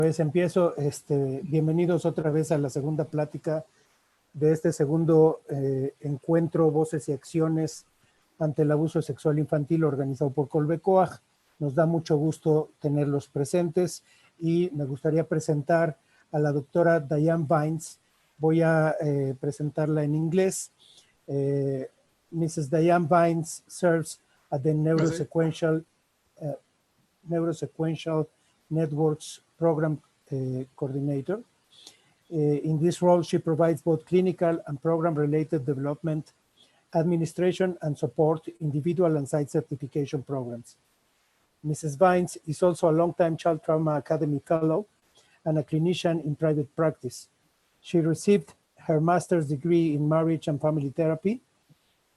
Pues empiezo, bienvenidos otra vez a la segunda plática de este segundo encuentro Voces y Acciones ante el abuso sexual infantil organizado por Colbecoag. Nos da mucho gusto tenerlos presentes y me gustaría presentar a la doctora Diane Vines. Voy a presentarla en inglés. Mrs. Diane Vines serves at the Neurosequential Networks Program Coordinator. In this role, she provides both clinical and program-related development, administration, and support individual and site certification programs. Mrs. Vines is also a longtime Child Trauma Academy Fellow and a clinician in private practice. She received her master's degree in marriage and family therapy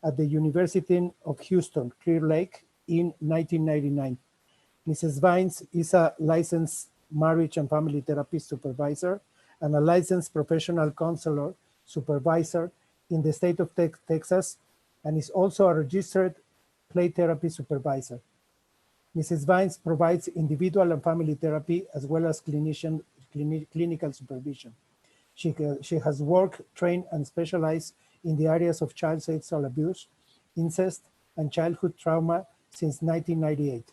at the University of Houston, Clear Lake in 1999. Mrs. Vines is a licensed marriage and family therapist supervisor and a licensed professional counselor supervisor in the state of Texas, and is also a registered play therapy supervisor. Mrs. Vines provides individual and family therapy as well as clinical supervision. She has worked, trained, and specialized in the areas of child sexual abuse, incest, and childhood trauma since 1998.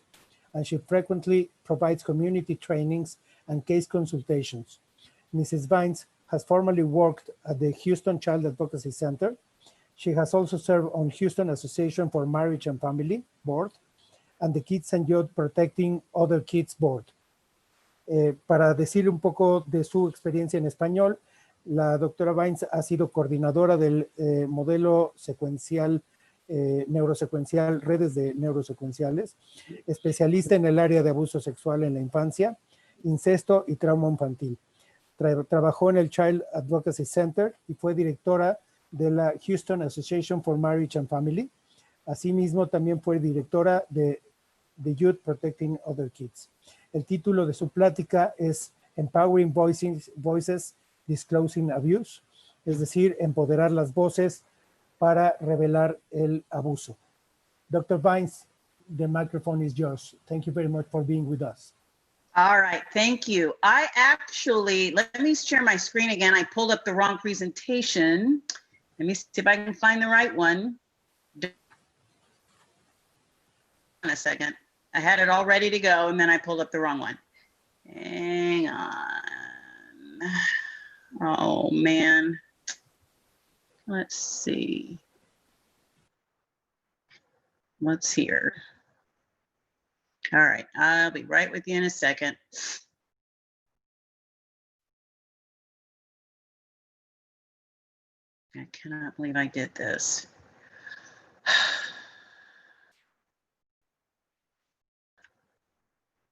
And she frequently provides community trainings and case consultations. Mrs. Vines has formerly worked at the Houston Child Advocacy Center. She has also served on Houston Association for Marriage and Family Board and the Kids and Youth Protecting Other Kids Board. Para decirle un poco de su experiencia en español, la doctora Vines ha sido coordinadora del modelo secuencial neurosecuencial, redes de neurosecuenciales, especialista en el área de abuso sexual en la infancia, incesto y trauma infantil. Trabajó en el Child Advocacy Center y fue directora de la Houston Association for Marriage and Family. Asimismo, también fue directora de The Youth Protecting Other Kids. El título de su plática es Empowering Voices Disclosing Abuse, es decir, empoderar las voces para revelar el abuso. Dr. Vines, the microphone is yours. Thank you very much for being with us. All right, thank you. I actually, let me share my screen again. I pulled up the wrong presentation. Let me see if I can find the right one. In a second. I had it all ready to go and then I pulled up the wrong one. Hang on. Oh man. Let's see. What's here? All right, I'll be right with you in a second. I cannot believe I did this.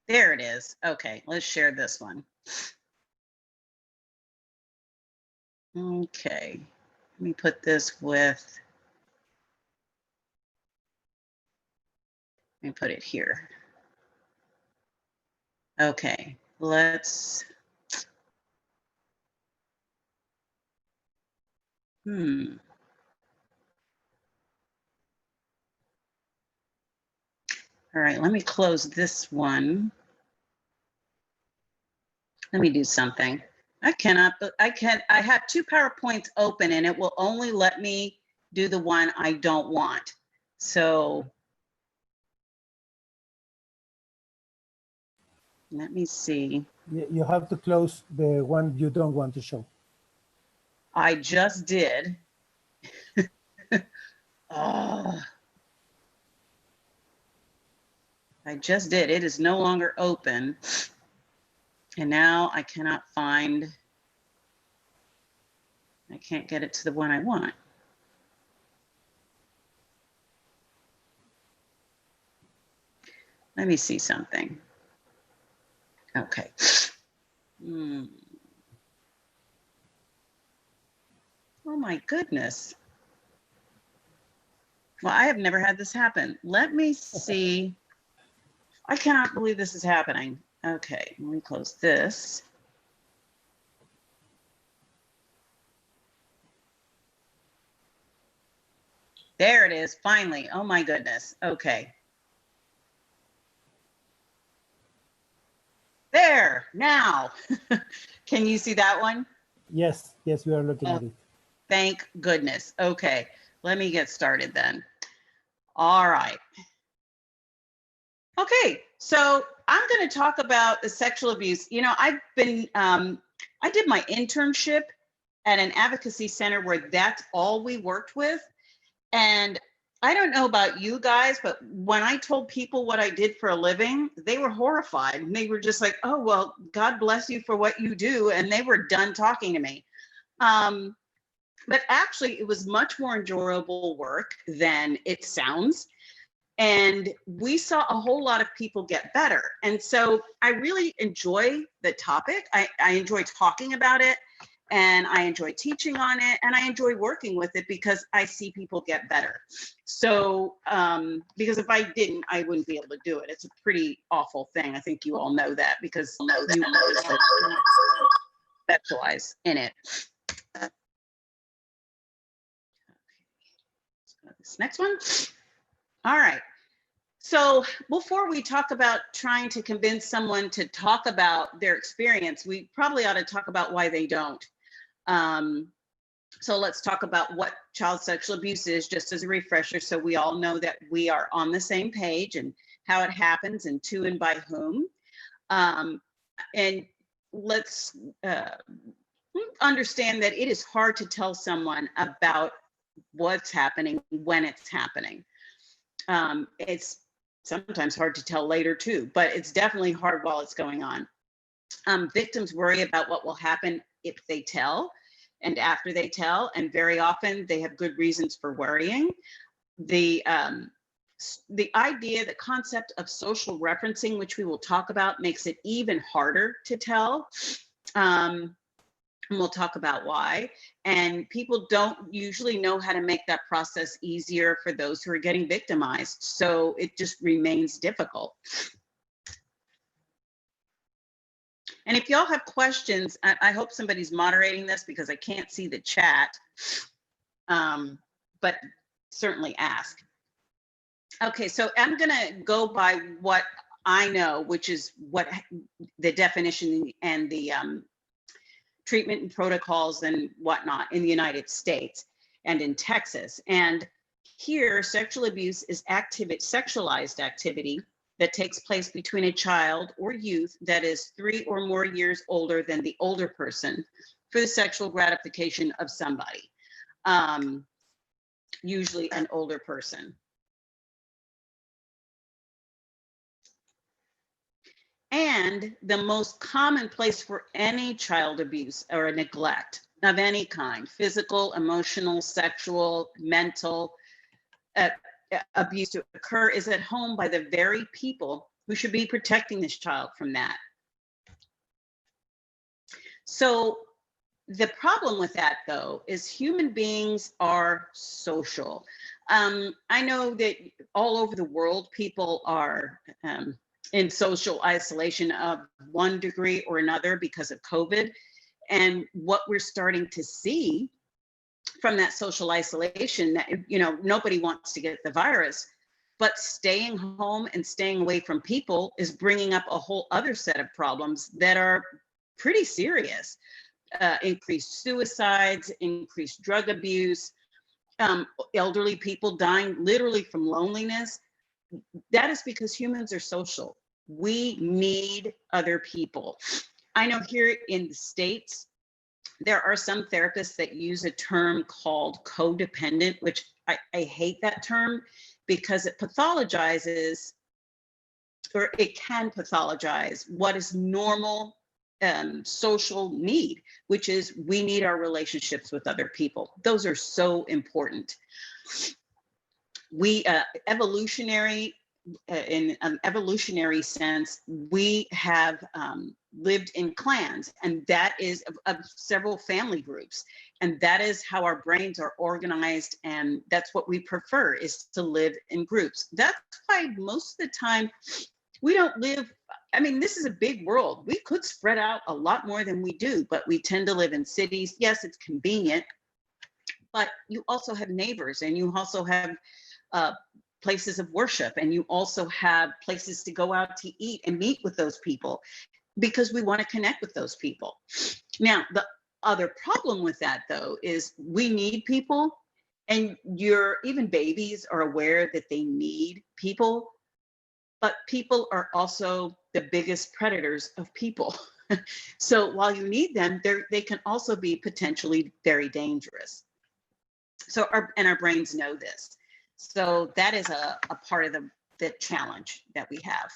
There it is. Okay, let's share this one. Okay, let me put this with, let me put it here. Okay, let's, All right, let me close this one. Let me do something. I have two PowerPoints open and it will only let me do the one I don't want. So let me see. You have to close the one you don't want to show. I just did. I just did. It is no longer open. And now I cannot find, I can't get it to the one I want. Let me see something. Okay. Oh my goodness. Well, I have never had this happen. Let me see. I cannot believe this is happening. Okay, let me close this. There it is, finally. Oh my goodness. Okay. There, now. Can you see that one? Yes, yes, we are looking at it. Thank goodness. Okay, let me get started then. All right. Okay, so I'm going to talk about the sexual abuse. You know, I've been, I did my internship at an advocacy center where that's all we worked with. And I don't know about you guys, but when I told people what I did for a living, they were horrified. And they were just like, oh, well, God bless you for what you do. And they were done talking to me. But actually, it was much more enjoyable work than it sounds. And we saw a whole lot of people get better. And so I really enjoy the topic. I enjoy talking about it, and I enjoy teaching on it, and I enjoy working with it because I see people get better. So, because if I didn't, I wouldn't be able to do it. It's a pretty awful thing. I think you all know that because you specialize in it. This next one. All right. So before we talk about trying to convince someone to talk about their experience, we probably ought to talk about why they don't. So let's talk about what child sexual abuse is, just as a refresher, so we all know that we are on the same page and how it happens and to and by whom. And let's understand that it is hard to tell someone about what's happening when it's happening. It's sometimes hard to tell later too, but it's definitely hard while it's going on. Victims worry about what will happen if they tell and after they tell, and very often they have good reasons for worrying. The idea, the concept of social referencing, which we will talk about, makes it even harder to tell. And we'll talk about why. And people don't usually know how to make that process easier for those who are getting victimized. So it just remains difficult. And if y'all have questions, I hope somebody's moderating this because I can't see the chat, but certainly ask. Okay, so I'm gonna go by what I know, which is what the definition and the treatment and protocols and whatnot in the United States and in Texas. And here, sexual abuse is sexualized activity that takes place between a child or youth that is 3 or more years older than the older person for the sexual gratification of somebody, usually an older person. And the most common place for any child abuse or a neglect of any kind, physical, emotional, sexual, mental abuse to occur is at home by the very people who should be protecting this child from that. So the problem with that, though, is human beings are social. I know that all over the world, people are in social isolation of one degree or another because of COVID. And what we're starting to see from that social isolation, that, you know, nobody wants to get the virus, but staying home and staying away from people is bringing up a whole other set of problems that are pretty serious. Increased suicides, increased drug abuse, elderly people dying literally from loneliness. That is because humans are social. We need other people. I know here in the States, there are some therapists that use a term called codependent, which I hate that term because it pathologizes, or it can pathologize what is normal social need, which is we need our relationships with other people. Those are so important. We evolutionary, in an evolutionary sense, we have lived in clans, and that is of several family groups, and that is how our brains are organized, and that's what we prefer, is to live in groups. That's why most of the time we don't live, I mean, this is a big world. We could spread out a lot more than we do, but we tend to live in cities. Yes, it's convenient, but you also have neighbors, and you also have places of worship, and you also have places to go out to eat and meet with those people. because we want to connect with those people. Now, the other problem with that, though, is we need people, and even babies are aware that they need people, but people are also the biggest predators of people. So while you need them, they can also be potentially very dangerous. So our brains know this. So that is a part of the challenge that we have.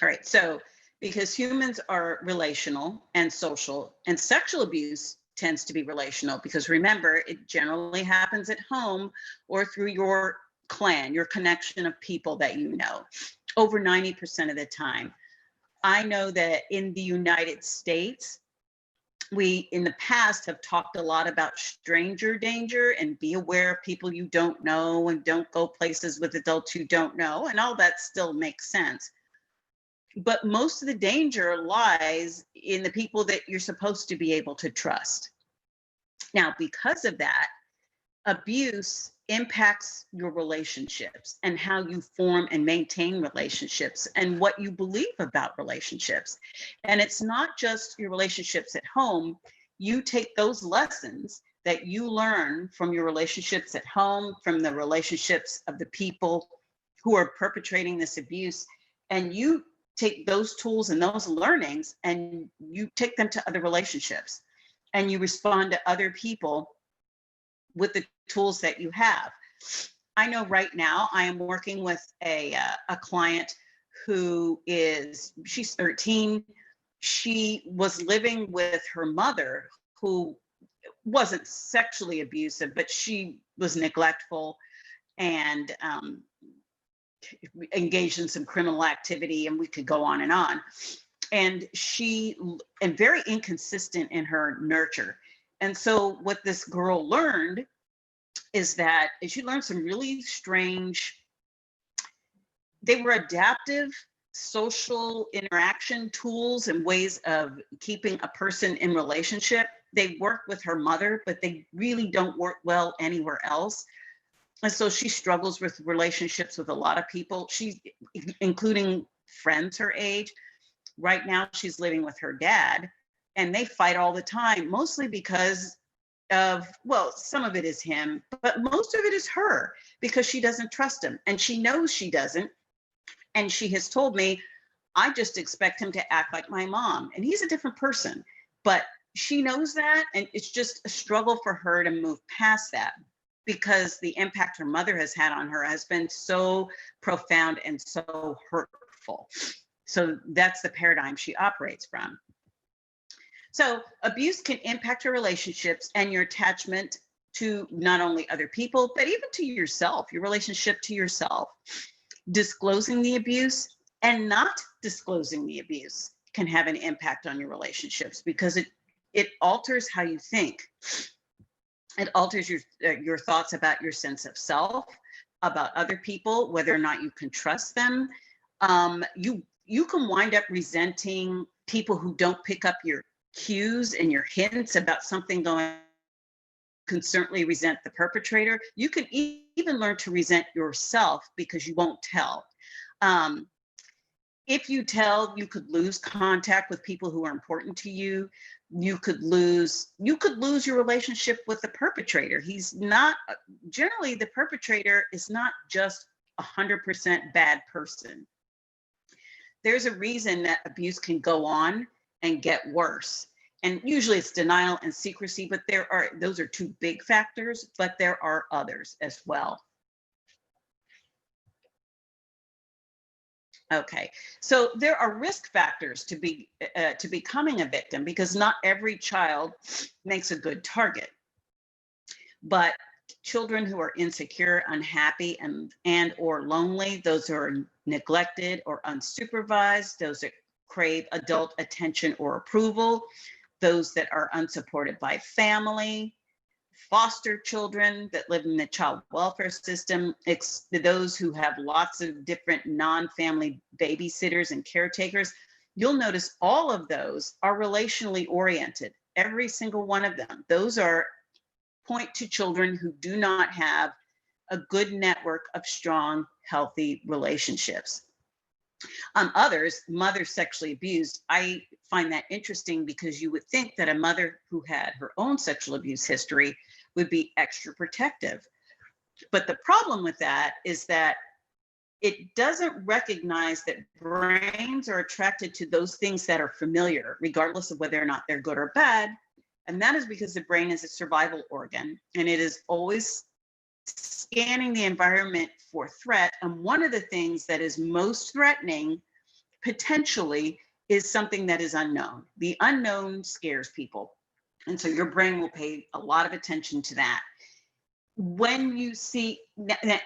All right, so because humans are relational and social, and sexual abuse tends to be relational, because remember, it generally happens at home or through your clan, your connection of people that you know, over 90% of the time. I know that in the United States, we in the past have talked a lot about stranger danger and be aware of people you don't know and don't go places with adults you don't know, and all that still makes sense. But most of the danger lies in the people that you're supposed to be able to trust. Now, because of that, abuse impacts your relationships and how you form and maintain relationships and what you believe about relationships. And it's not just your relationships at home. You take those lessons that you learn from your relationships at home, from the relationships of the people who are perpetrating this abuse, and you take those tools and those learnings and you take them to other relationships, and you respond to other people with the tools that you have. I know right now I am working with a client who she's 13. She was living with her mother, who wasn't sexually abusive, but she was neglectful and engaged in some criminal activity, and we could go on. And very inconsistent in her nurture. And so what this girl learned is that she learned some really strange, they were adaptive social interaction tools and ways of keeping a person in relationship. They work with her mother, but they really don't work well anywhere else. And so she struggles with relationships with a lot of people, including friends her age. Right now, she's living with her dad, and they fight all the time, mostly because of, well, some of it is him, but most of it is her, because she doesn't trust him, and she knows she doesn't. And she has told me, I just expect him to act like my mom, and he's a different person. But she knows that, and it's just a struggle for her to move past that, because the impact her mother has had on her has been so profound and so hurtful. So that's the paradigm she operates from. So abuse can impact your relationships and your attachment to not only other people, but even to yourself, your relationship to yourself. Disclosing the abuse and not disclosing the abuse can have an impact on your relationships, because it alters how you think. It alters your thoughts about your sense of self, about other people, whether or not you can trust them. You can wind up resenting people who don't pick up your cues and your hints about something going on. You can certainly resent the perpetrator. You can even learn to resent yourself because you won't tell. If you tell, you could lose contact with people who are important to you. You could lose your relationship with the perpetrator. Generally, the perpetrator is not just 100% bad person. There's a reason that abuse can go on and get worse. And usually it's denial and secrecy, but those are two big factors, but there are others as well. Okay, so there are risk factors to becoming a victim, because not every child makes a good target. But children who are insecure, unhappy, and or lonely, those who are neglected or unsupervised, those that crave adult attention or approval, those that are unsupported by family, foster children that live in the child welfare system, those who have lots of different non-family babysitters and caretakers. You'll notice all of those are relationally oriented, every single one of them. Those point to children who do not have a good network of strong, healthy relationships. Others, mothers sexually abused, I find that interesting because you would think that a mother who had her own sexual abuse history would be extra protective. But the problem with that is that it doesn't recognize that brains are attracted to those things that are familiar, regardless of whether or not they're good or bad. And that is because the brain is a survival organ, and it is always scanning the environment for threat. And one of the things that is most threatening, potentially, is something that is unknown. The unknown scares people. And so your brain will pay a lot of attention to that. When you see,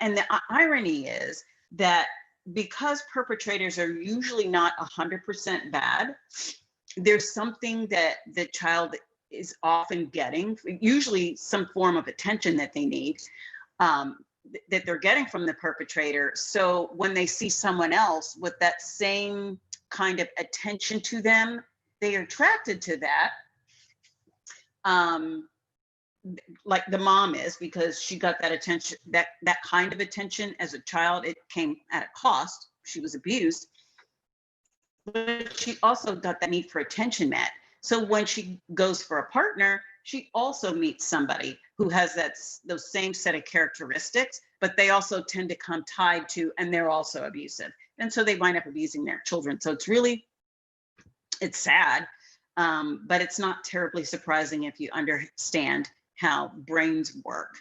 and the irony is that because perpetrators are usually not 100% bad, there's something that the child is often getting, usually some form of attention that they need, that they're getting from the perpetrator. So when they see someone else with that same kind of attention to them, they are attracted to that. Like the mom is, because she got that attention, that kind of attention as a child. It came at a cost. She was abused, but she also got that need for attention met. So when she goes for a partner, she also meets somebody who has those same set of characteristics, but they also tend to come tied to, and they're also abusive. And so they wind up abusing their children. So it's sad, but it's not terribly surprising if you understand how brains work.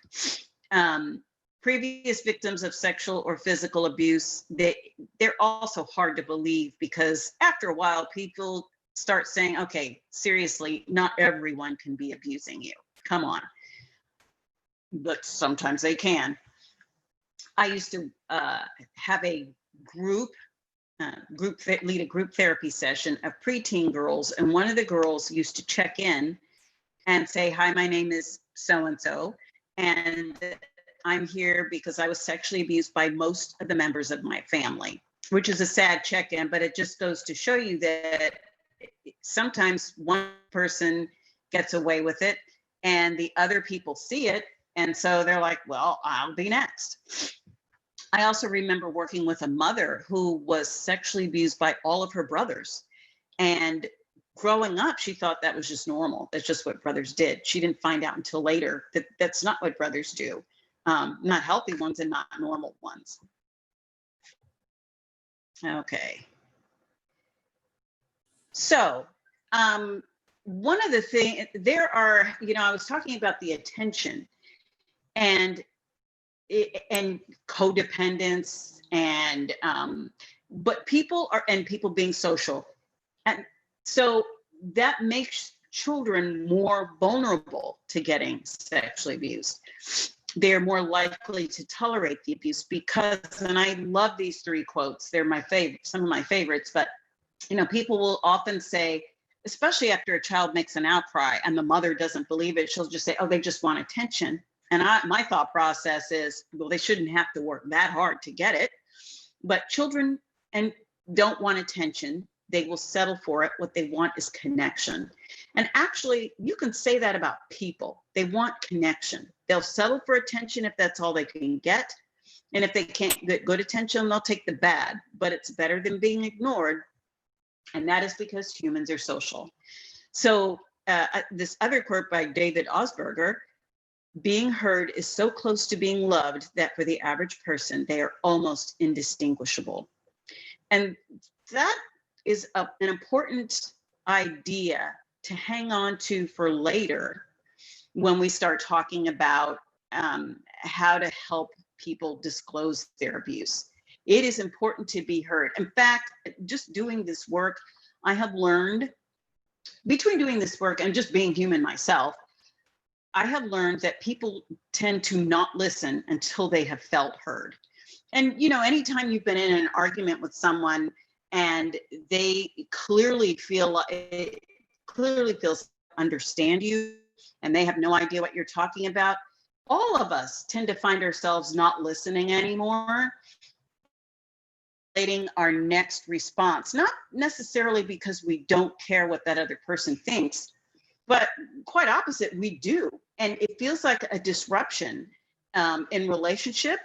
Previous victims of sexual or physical abuse, they're also hard to believe, because after a while, people start saying, okay, seriously, not everyone can be abusing you. Come on. But sometimes they can. I used to have a lead a group therapy session of preteen girls, and one of the girls used to check in and say, hi, my name is so-and-so, and I'm here because I was sexually abused by most of the members of my family, which is a sad check-in, but it just goes to show you that sometimes one person gets away with it and the other people see it, and so they're like, well, I'll be next. I also remember working with a mother who was sexually abused by all of her brothers, and growing up, she thought that was just normal. That's just what brothers did. She didn't find out until later that that's not what brothers do. Not healthy ones and not normal ones. Okay. So one of the things, there are, I was talking about the attention and codependence and, but people being social. And so that makes children more vulnerable to getting sexually abused. They're more likely to tolerate the abuse because, and I love these three quotes, they're my favorite, some of my favorites, but people will often say, especially after a child makes an outcry and the mother doesn't believe it, she'll just say, oh, they just want attention. And my thought process is, well, they shouldn't have to work that hard to get it. But children don't want attention. They will settle for it. What they want is connection. And actually, you can say that about people. They want connection. They'll settle for attention if that's all they can get. And if they can't get good attention, they'll take the bad. But it's better than being ignored. And that is because humans are social. So this other quote by David Osberger, being heard is so close to being loved that for the average person, they are almost indistinguishable. And that is an important idea to hang on to for later when we start talking about how to help people disclose their abuse. It is important to be heard. In fact, just doing this work, I have learned, between doing this work and just being human myself, I have learned that people tend to not listen until they have felt heard. And, anytime you've been in an argument with someone and they clearly understand you and they have no idea what you're talking about, all of us tend to find ourselves not listening anymore, our next response, not necessarily because we don't care what that other person thinks, but quite opposite, we do. And it feels like a disruption in relationship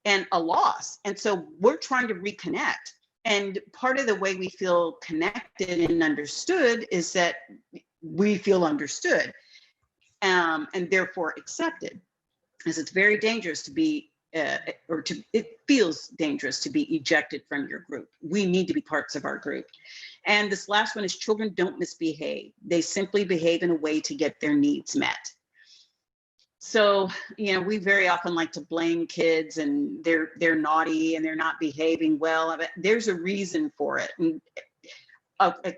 and a loss. And so we're trying to reconnect. And part of the way we feel connected and understood is that we feel understood, and therefore accepted. Because it's very dangerous to be, it feels dangerous to be ejected from your group. We need to be parts of our group. And this last one is children don't misbehave. They simply behave in a way to get their needs met. So, we very often like to blame kids, and they're naughty and they're not behaving well. There's a reason for it. And a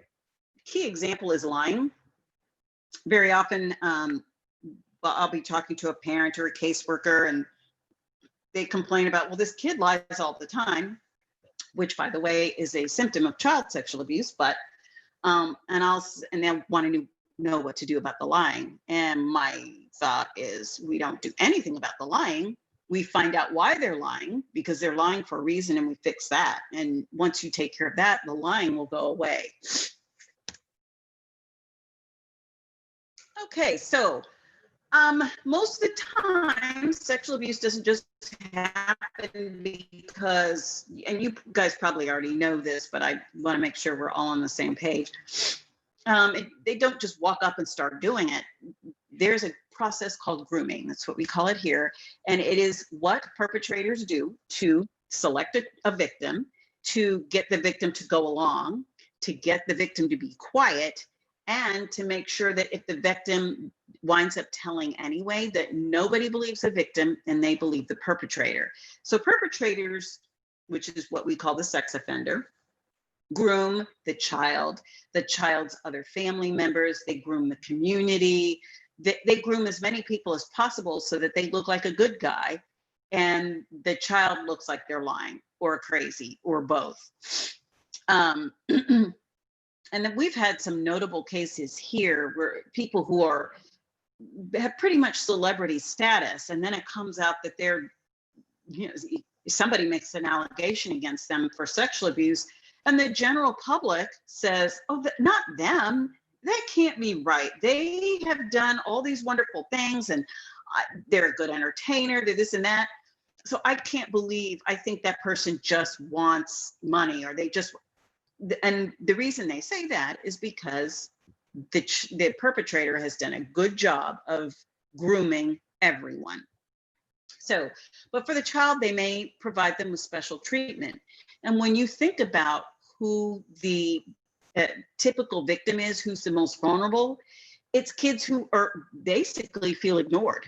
key example is lying. Very often, I'll be talking to a parent or a caseworker, and they complain about, well, this kid lies all the time, which, by the way, is a symptom of child sexual abuse. But and they want to know what to do about the lying. And my thought is, we don't do anything about the lying. We find out why they're lying, because they're lying for a reason, and we fix that. And once you take care of that, the lying will go away. Okay, so most of the time, sexual abuse doesn't just happen because, and you guys probably already know this, but I want to make sure we're all on the same page. They don't just walk up and start doing it. There's a process called grooming. That's what we call it here. And it is what perpetrators do to select a victim, to get the victim to go along, to get the victim to be quiet, and to make sure that if the victim winds up telling anyway, that nobody believes the victim and they believe the perpetrator. So perpetrators, which is what we call the sex offender, groom the child's other family members. They groom the community. They groom as many people as possible so that they look like a good guy and the child looks like they're lying or crazy or both. And then we've had some notable cases here where people who have pretty much celebrity status, and then it comes out that they're, somebody makes an allegation against them for sexual abuse, and the general public says, oh, not them. That can't be right. They have done all these wonderful things, and they're a good entertainer, they're this and that. So I think that person just wants money, or and the reason they say that is because the perpetrator has done a good job of grooming everyone. So, but for the child, they may provide them with special treatment. And when you think about who the typical victim is, who's the most vulnerable, it's kids who basically feel ignored.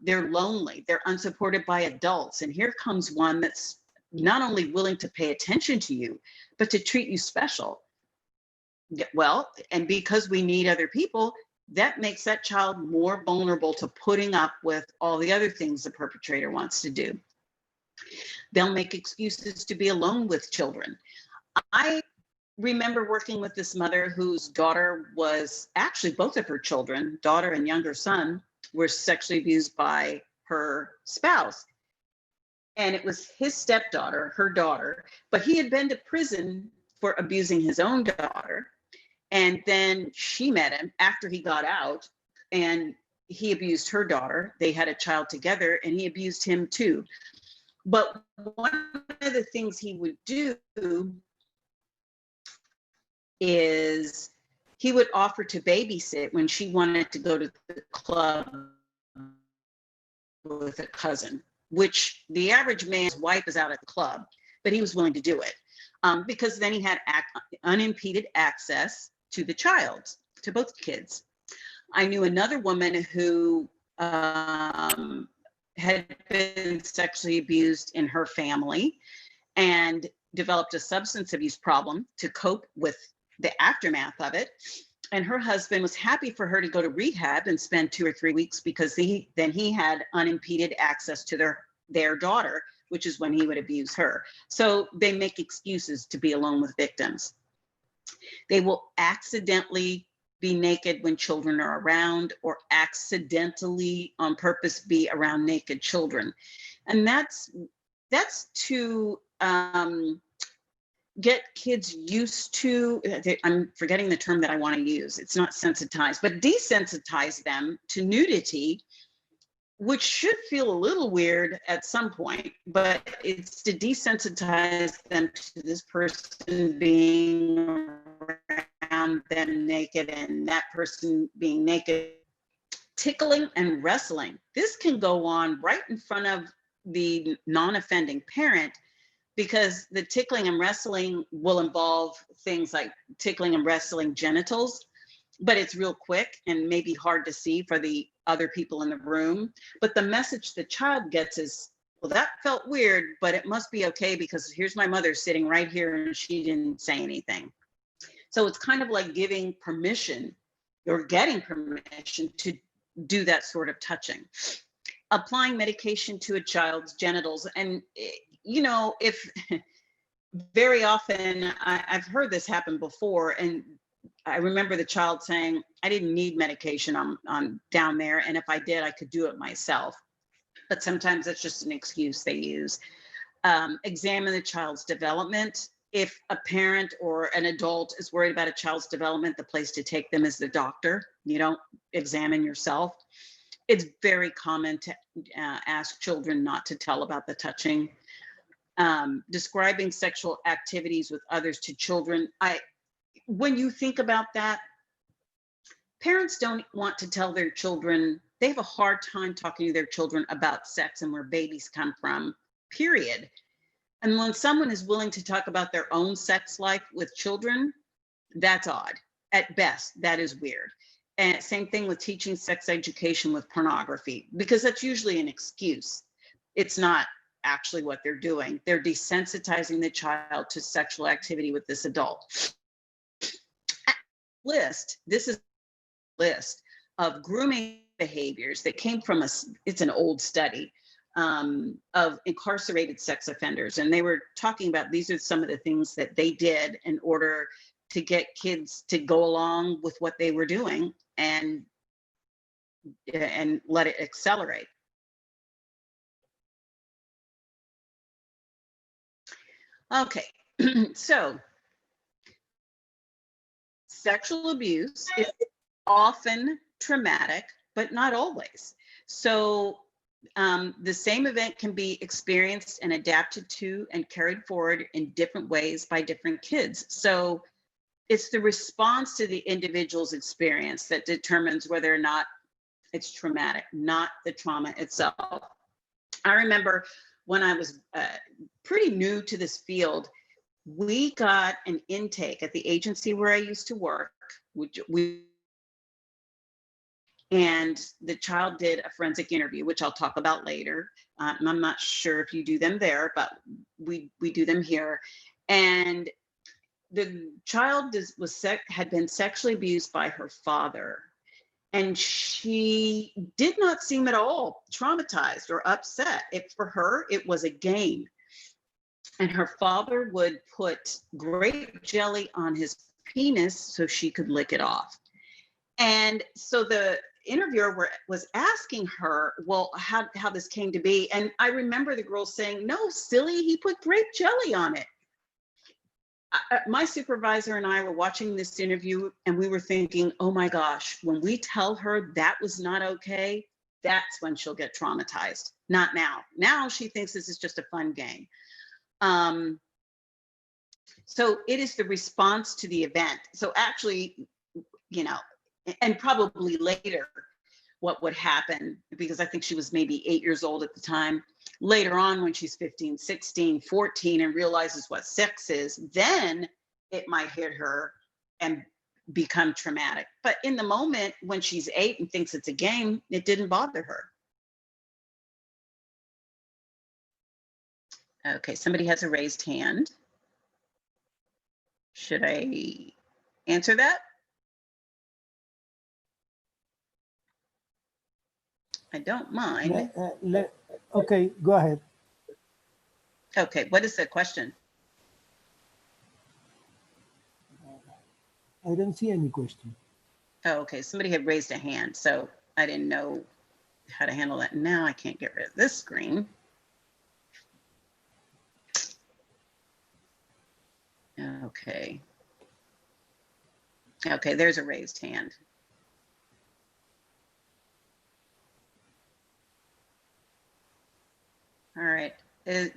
They're lonely, they're unsupported by adults. And here comes one that's not only willing to pay attention to you, but to treat you special. Well, and because we need other people, that makes that child more vulnerable to putting up with all the other things the perpetrator wants to do. They'll make excuses to be alone with children. I remember working with this mother whose daughter was, actually both of her children, daughter and younger son, were sexually abused by her spouse. And it was his stepdaughter, her daughter, but he had been to prison for abusing his own daughter. And then she met him after he got out, and he abused her daughter. They had a child together, and he abused him too. But one of the things he would do is he would offer to babysit when she wanted to go to the club with a cousin, which the average man's wife is out at the club, but he was willing to do it because then he had unimpeded access to the child, to both kids. I knew another woman who had been sexually abused in her family and developed a substance abuse problem to cope with the aftermath of it. And her husband was happy for her to go to rehab and spend 2 or 3 weeks because he had unimpeded access to their daughter, which is when he would abuse her. So they make excuses to be alone with victims. They will accidentally be naked when children are around, or accidentally on purpose be around naked children. And that's to get kids used to, I'm forgetting the term that I want to use. It's not sensitized, but desensitize them to nudity which should feel a little weird at some point, but it's to desensitize them to this person being around them naked and that person being naked. Tickling and wrestling. This can go on right in front of the non-offending parent, because the tickling and wrestling will involve things like tickling and wrestling genitals, but it's real quick and maybe hard to see for the other people in the room. But the message the child gets is, well, that felt weird, but it must be okay because here's my mother sitting right here and she didn't say anything. So it's kind of like giving permission or getting permission to do that sort of touching. Applying medication to a child's genitals. And, you know, if very often I've heard this happen before, and I remember the child saying, I didn't need medication on down there. And if I did, I could do it myself. But sometimes that's just an excuse they use. Examine the child's development. If a parent or an adult is worried about a child's development, the place to take them is the doctor. You don't examine yourself. It's very common to ask children not to tell about the touching. Describing sexual activities with others to children. When you think about that, parents don't want to tell their children, they have a hard time talking to their children about sex and where babies come from, period. And when someone is willing to talk about their own sex life with children, that's odd. At best, that is weird. And same thing with teaching sex education with pornography, because that's usually an excuse. It's not actually what they're doing. They're desensitizing the child to sexual activity with this adult. This is a list of grooming behaviors that came from it's an old study of incarcerated sex offenders. And they were talking about, these are some of the things that they did in order to get kids to go along with what they were doing and let it accelerate. Okay, so sexual abuse is often traumatic, but not always. So the same event can be experienced and adapted to and carried forward in different ways by different kids. So it's the response to the individual's experience that determines whether or not it's traumatic, not the trauma itself. I remember when I was pretty new to this field, we got an intake at the agency where I used to work, and the child did a forensic interview, which I'll talk about later. And I'm not sure if you do them there, but we do them here. And the child had been sexually abused by her father. And she did not seem at all traumatized or upset. For her, it was a game. And her father would put grape jelly on his penis so she could lick it off. And so the interviewer was asking her, well, how this came to be. And I remember the girl saying, no, silly, he put grape jelly on it. My supervisor and I were watching this interview and we were thinking, oh my gosh, when we tell her that was not okay, that's when she'll get traumatized. Not now. Now she thinks this is just a fun game. So it is the response to the event. So actually, you know, and probably later what would happen, because I think she was maybe 8 years old at the time. Later on, when she's 15, 16, 14, and realizes what sex is, then it might hit her and become traumatic. But in the moment, when she's 8 and thinks it's a game, it didn't bother her. Okay, somebody has a raised hand. Should I answer that? I don't mind. Okay, go ahead. Okay, what is the question? I don't see any question. Oh, okay, somebody had raised a hand, so I didn't know how to handle that. Now I can't get rid of this screen. Okay. Okay, there's a raised hand. right.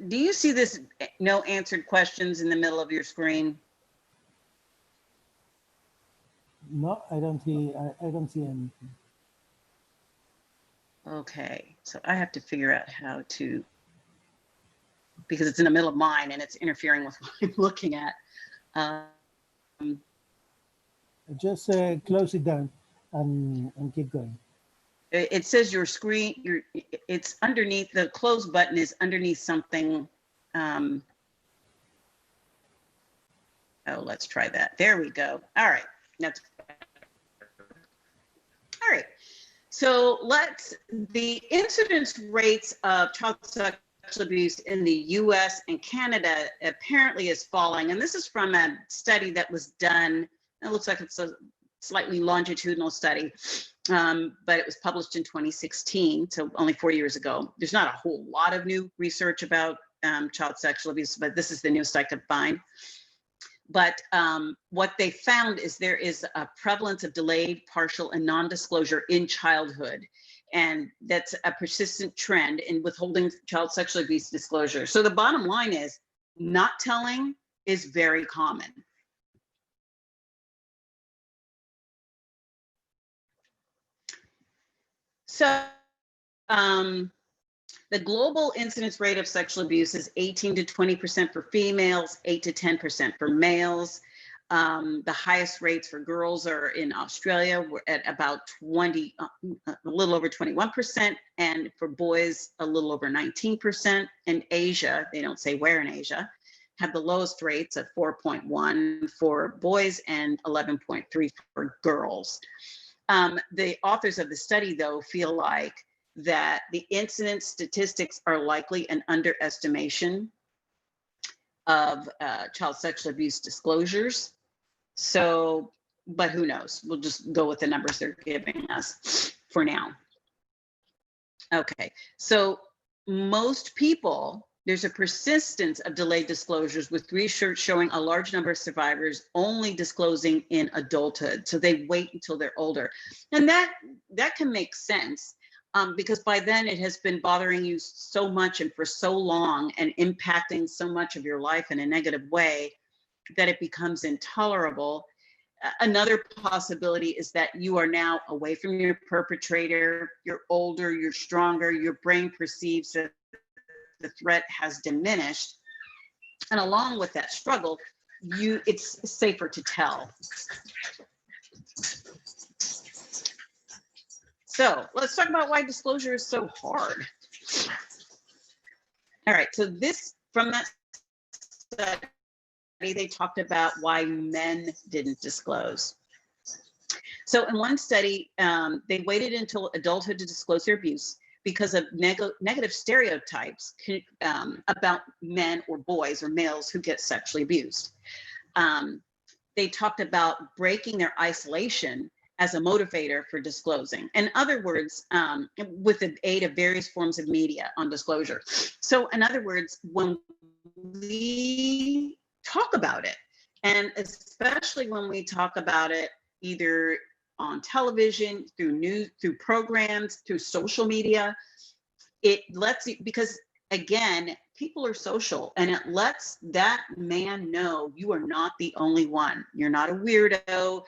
Do you see this no answered questions in the middle of your screen? No, I don't see. I don't see anything. Okay, so I have to figure out how to, because it's in the middle of mine and it's interfering with what I'm looking at. Just close it down and keep going. It says your screen, it's underneath, the close button is underneath something. Oh, let's try that. There we go. All right, that's all right. So the incidence rates of child sexual abuse in the US and Canada apparently is falling. And this is from a study that was done. It looks like it's a slightly longitudinal study, but it was published in 2016, so only 4 years ago. There's not a whole lot of new research about child sexual abuse, but this is the newest I could find. But what they found is there is a prevalence of delayed, partial, and non-disclosure in childhood. And that's a persistent trend in withholding child sexual abuse disclosure. So the bottom line is not telling is very common. So the global incidence rate of sexual abuse is 18 to 20% for females, 8 to 10% for males. The highest rates for girls are in Australia, we're at about a little over 21%, and for boys, a little over 19%. In Asia, they don't say where in Asia, have the lowest rates at 4.1 for boys and 11.3 for girls. The authors of the study, though, feel like that the incidence statistics are likely an underestimation of child sexual abuse disclosures. So, but who knows? We'll just go with the numbers they're giving us for now. Okay, so most people, there's a persistence of delayed disclosures, with research showing a large number of survivors only disclosing in adulthood. So they wait until they're older. And that can make sense. Because by then it has been bothering you so much and for so long and impacting so much of your life in a negative way that it becomes intolerable. Another possibility is that you are now away from your perpetrator, you're older, you're stronger, your brain perceives that the threat has diminished. And along with that struggle, it's safer to tell. So let's talk about why disclosure is so hard. All right, so this, from that study, they talked about why men didn't disclose. So in one study, they waited until adulthood to disclose their abuse because of negative stereotypes about men or boys or males who get sexually abused. They talked about breaking their isolation as a motivator for disclosing. In other words, with the aid of various forms of media on disclosure. So in other words, when we talk about it, and especially when we talk about it either on television, through news, through programs, through social media, it lets you, because again, people are social, and it lets that man know you are not the only one. You're not a weirdo.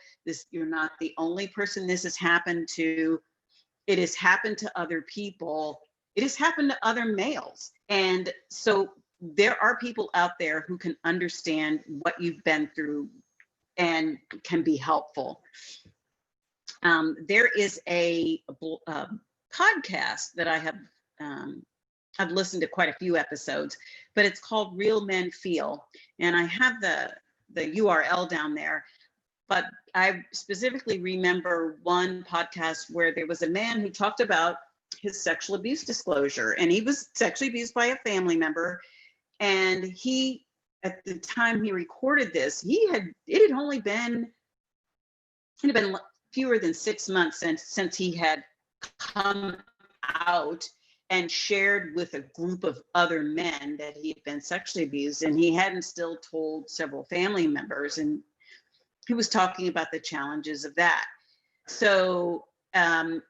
You're not the only person this has happened to. It has happened to other people. It has happened to other males. And so there are people out there who can understand what you've been through and can be helpful. There is a podcast that I have, I've listened to quite a few episodes, but it's called Real Men Feel. And I have the URL down there, but I specifically remember one podcast where there was a man who talked about his sexual abuse disclosure, and he was sexually abused by a family member. And he, at the time he recorded this, it had only been fewer than 6 months since he had come out and shared with a group of other men that he had been sexually abused, and he hadn't still told several family members, and he was talking about the challenges of that. So and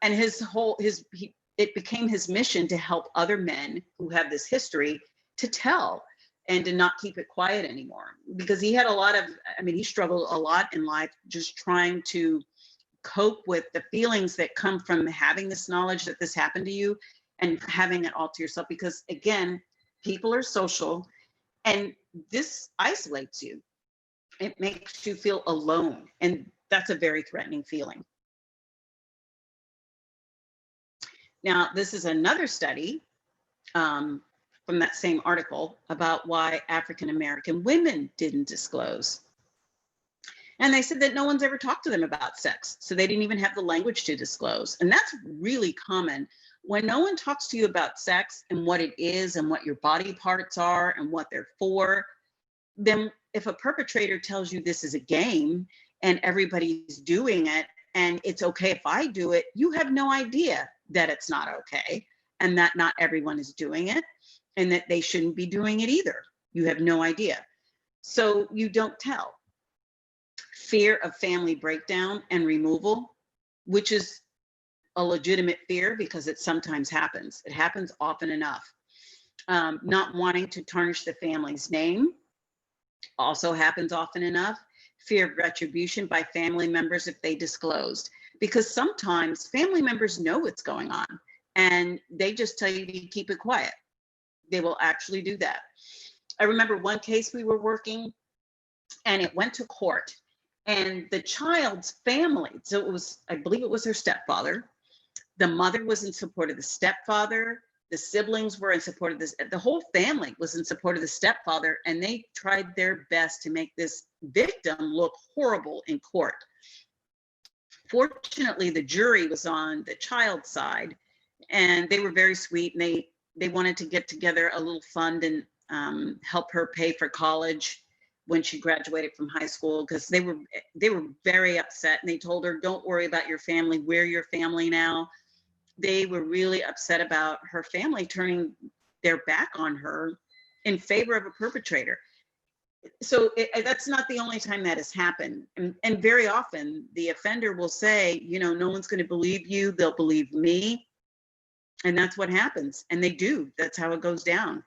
it became his mission to help other men who have this history to tell and to not keep it quiet anymore. Because he had a lot of, I mean, he struggled a lot in life just trying to cope with the feelings that come from having this knowledge that this happened to you and having it all to yourself. Because again, people are social and this isolates you. It makes you feel alone. And that's a very threatening feeling. Now, this is another study from that same article about why African-American women didn't disclose. And they said that no one's ever talked to them about sex, so they didn't even have the language to disclose. And that's really common. When no one talks to you about sex and what it is and what your body parts are and what they're for, then if a perpetrator tells you this is a game and everybody's doing it and it's okay if I do it, you have no idea that it's not okay and that not everyone is doing it and that they shouldn't be doing it either. You have no idea. So you don't tell. Fear of family breakdown and removal, which is a legitimate fear because it sometimes happens. It happens often enough. Not wanting to tarnish the family's name also happens often enough. Fear of retribution by family members if they disclosed, because sometimes family members know what's going on and they just tell you to keep it quiet. They will actually do that. I remember one case we were working and it went to court and the child's family, so it was, I believe it was her stepfather. The mother was in support of the stepfather. The siblings were in support of this. The whole family was in support of the stepfather, and they tried their best to make this victim look horrible in court. Fortunately, the jury was on the child's side, and they were very sweet, and they wanted to get together a little fund and help her pay for college when she graduated from high school, because they were very upset, and they told her, don't worry about your family, we're your family now. They were really upset about her family turning their back on her in favor of a perpetrator. So that's not the only time that has happened. And very often the offender will say, you know, no one's going to believe you, they'll believe me. And that's what happens. And they do. That's how it goes down.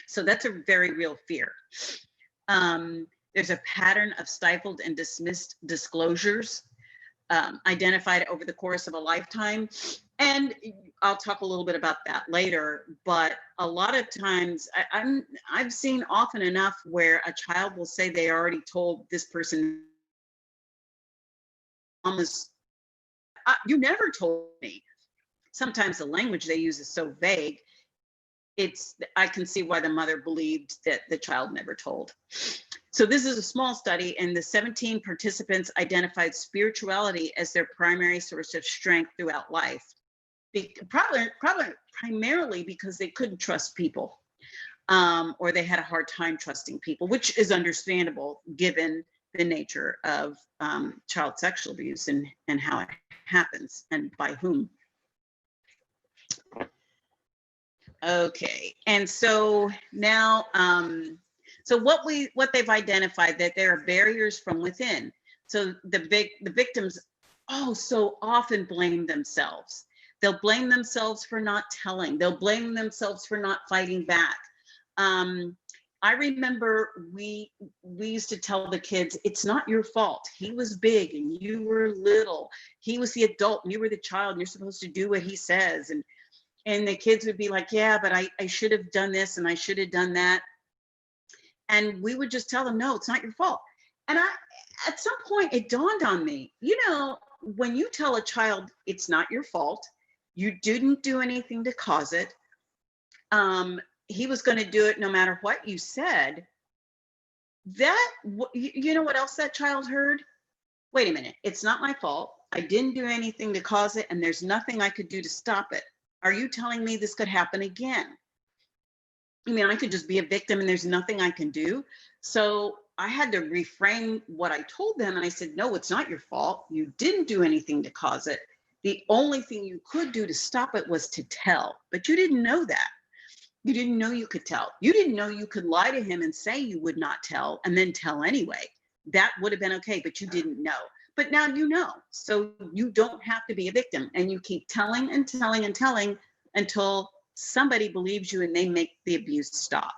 So that's a very real fear. There's a pattern of stifled and dismissed disclosures identified over the course of a lifetime. And I'll talk a little bit about that later, but a lot of times I've seen often enough where a child will say they already told this person, almost, you never told me. Sometimes the language they use is so vague. I can see why the mother believed that the child never told. So this is a small study, and the 17 participants identified spirituality as their primary source of strength throughout life. Probably primarily because they couldn't trust people, or they had a hard time trusting people, which is understandable given the nature of child sexual abuse and how it happens and by whom. Okay, and so now, so what they've identified, that there are barriers from within. So the victims so often blame themselves. They'll blame themselves for not telling. They'll blame themselves for not fighting back. I remember we used to tell the kids, it's not your fault. He was big and you were little. He was the adult and you were the child and you're supposed to do what he says. And the kids would be like, yeah, but I should have done this and I should have done that. And we would just tell them, no, it's not your fault. And at some point it dawned on me, you know, when you tell a child it's not your fault, you didn't do anything to cause it, he was going to do it no matter what you said, that, you know what else that child heard? Wait a minute, it's not my fault. I didn't do anything to cause it, and there's nothing I could do to stop it. Are you telling me this could happen again? I mean, I could just be a victim and there's nothing I can do. So I had to reframe what I told them. And I said, no, it's not your fault. You didn't do anything to cause it. The only thing you could do to stop it was to tell, but you didn't know that. You didn't know you could tell. You didn't know you could lie to him and say you would not tell and then tell anyway. That would have been okay, but you didn't know. but now you know, so you don't have to be a victim, and you keep telling and telling and telling until somebody believes you and they make the abuse stop.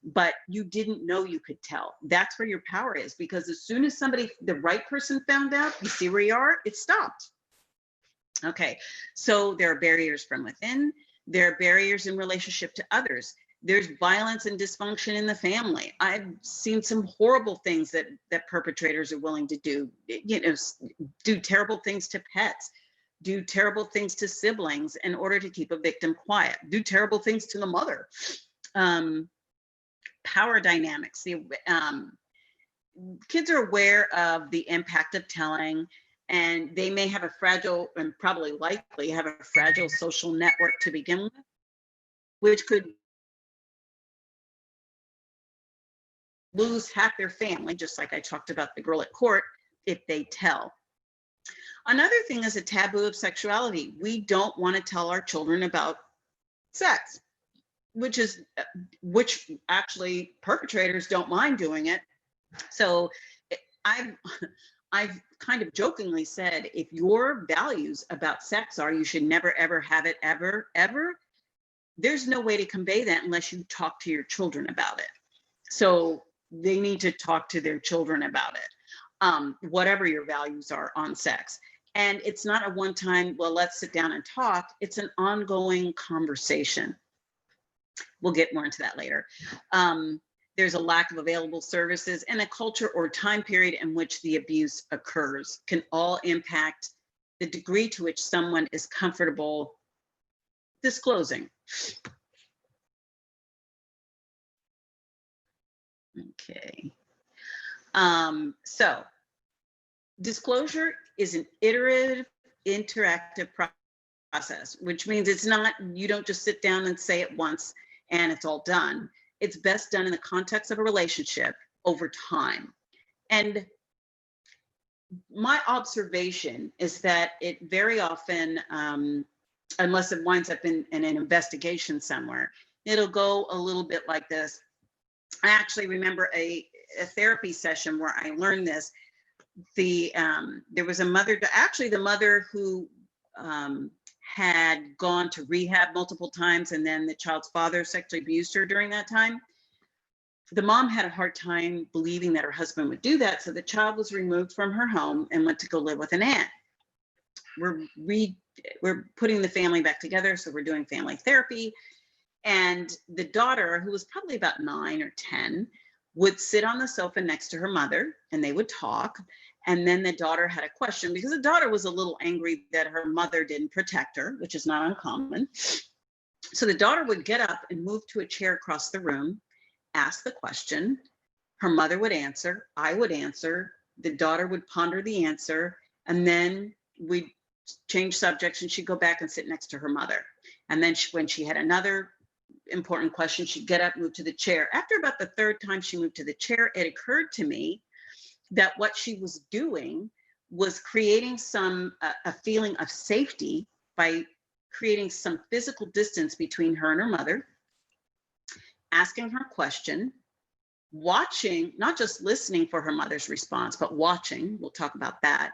But you didn't know you could tell. That's where your power is, because as soon as somebody, the right person found out, you see where you are, it stopped. Okay, so there are barriers from within. There are barriers in relationship to others. There's violence and dysfunction in the family. I've seen some horrible things that perpetrators are willing to do. You know, do terrible things to pets, do terrible things to siblings in order to keep a victim quiet, do terrible things to the mother. Power dynamics. The kids are aware of the impact of telling, and they may have a fragile, and probably likely have a fragile social network to begin with, which could lose half their family, just like I talked about the girl at court, if they tell. Another thing is a taboo of sexuality. We don't want to tell our children about sex, which actually perpetrators don't mind doing it. So I've kind of jokingly said, if your values about sex are you should never ever have it ever, there's no way to convey that unless you talk to your children about it. So they need to talk to their children about it, whatever your values are on sex. And it's not a one-time, well, let's sit down and talk. It's an ongoing conversation. We'll get more into that later. There's a lack of available services, and a culture or time period in which the abuse occurs can all impact the degree to which someone is comfortable disclosing. Okay. So disclosure is an iterative, interactive process, which means it's not, you don't just sit down and say it once and it's all done. It's best done in the context of a relationship over time. And my observation is that it very often, unless it winds up in an investigation somewhere, it'll go a little bit like this. I actually remember a therapy session where I learned this. There was a mother, actually the mother who had gone to rehab multiple times, and then the child's father sexually abused her during that time. The mom had a hard time believing that her husband would do that, so the child was removed from her home and went to go live with an aunt. We're putting the family back together, so we're doing family therapy. And the daughter, who was probably about 9 or 10, would sit on the sofa next to her mother, and they would talk. And then the daughter had a question, because the daughter was a little angry that her mother didn't protect her, which is not uncommon. So the daughter would get up and move to a chair across the room, ask the question. Her mother would answer, I would answer, the daughter would ponder the answer, and then we'd change subjects and she'd go back and sit next to her mother. And then when she had another important question, she'd get up, move to the chair. After about the third time she moved to the chair, it occurred to me that what she was doing was creating a feeling of safety by creating some physical distance between her and her mother, asking her question, watching, not just listening for her mother's response, but watching, we'll talk about that,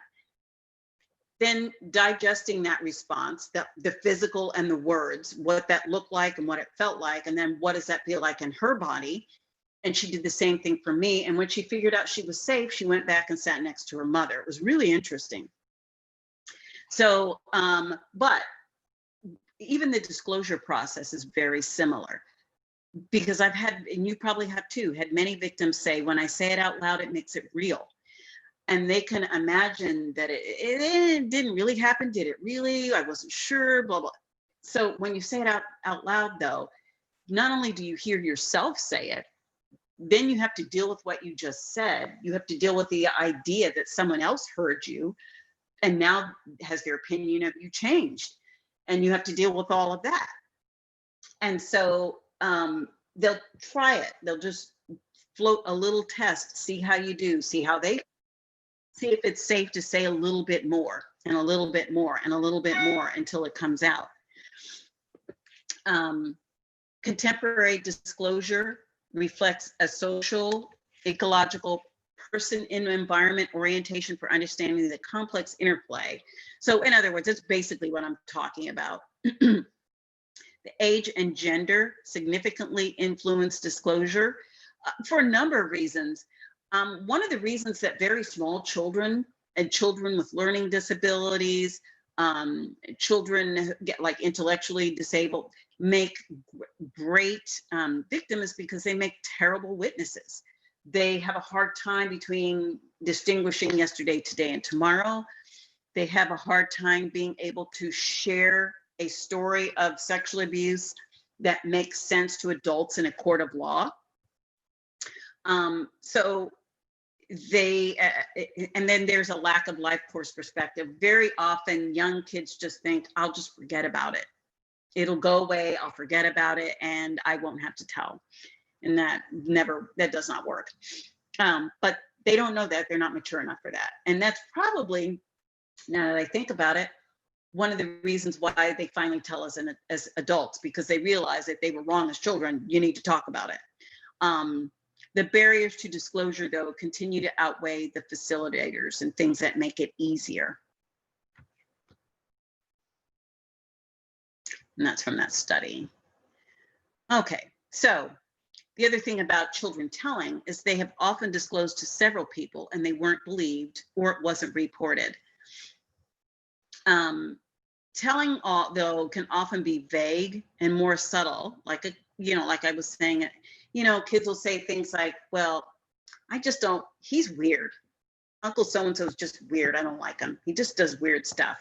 then digesting that response, the physical and the words, what that looked like and what it felt like, and then what does that feel like in her body. And she did the same thing for me. And when she figured out she was safe, she went back and sat next to her mother. It was really interesting. So, but even the disclosure process is very similar, because I've had, and you probably have too, had many victims say, when I say it out loud, it makes it real. And they can imagine that it didn't really happen. Did it really? I wasn't sure, blah, blah. So when you say it out loud, though, not only do you hear yourself say it, then you have to deal with what you just said. You have to deal with the idea that someone else heard you and now has their opinion of you changed. And you have to deal with all of that. And so they'll try it. They'll just float a little test, see how you do, see if it's safe to say a little bit more and a little bit more and a little bit more until it comes out. Contemporary disclosure reflects a social, ecological, person in environment orientation for understanding the complex interplay. So in other words, that's basically what I'm talking about. The age and gender significantly influence disclosure for a number of reasons. One of the reasons that very small children and children with learning disabilities, children get like intellectually disabled, make great victims because they make terrible witnesses. They have a hard time between distinguishing yesterday, today, and tomorrow. They have a hard time being able to share a story of sexual abuse that makes sense to adults in a court of law. So they, and then there's a lack of life course perspective. Very often young kids just think, I'll just forget about it. It'll go away, I'll forget about it, and I won't have to tell. And that does not work. But they don't know that, they're not mature enough for that. And that's probably, now that I think about it, one of the reasons why they finally tell us as adults, because they realize that they were wrong as children, you need to talk about it. The barriers to disclosure, though, continue to outweigh the facilitators and things that make it easier. And that's from that study. Okay, so the other thing about children telling is they have often disclosed to several people and they weren't believed or it wasn't reported. Telling, though, can often be vague and more subtle, like like I was saying, kids will say things like, well, I just don't, he's weird. Uncle so-and-so is just weird. I don't like him. He just does weird stuff.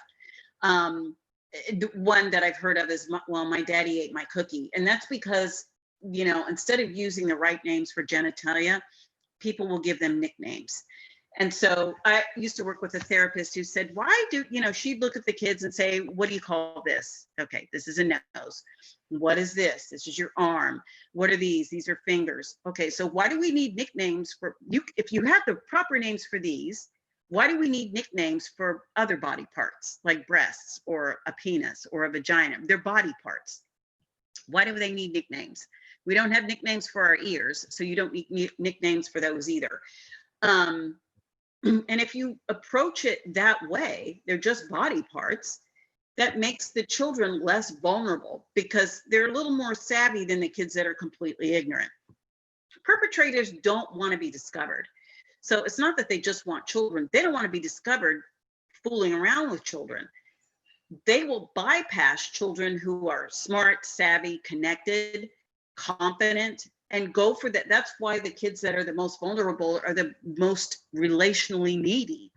One that I've heard of is, well, my daddy ate my cookie. And that's because, instead of using the right names for genitalia, people will give them nicknames. And so I used to work with a therapist who said, why do, she'd look at the kids and say, what do you call this? Okay, this is a nose. What is this? This is your arm. What are these? These are fingers. Okay, so why do we need nicknames for you? If you have the proper names for these, why do we need nicknames for other body parts like breasts or a penis or a vagina? They're body parts. Why do they need nicknames? We don't have nicknames for our ears, so you don't need nicknames for those either. And if you approach it that way, they're just body parts, that makes the children less vulnerable because they're a little more savvy than the kids that are completely ignorant. Perpetrators don't want to be discovered. So it's not that they just want children. They don't want to be discovered fooling around with children. They will bypass children who are smart, savvy, connected, confident, and go for that. That's why the kids that are the most vulnerable are the most relationally needy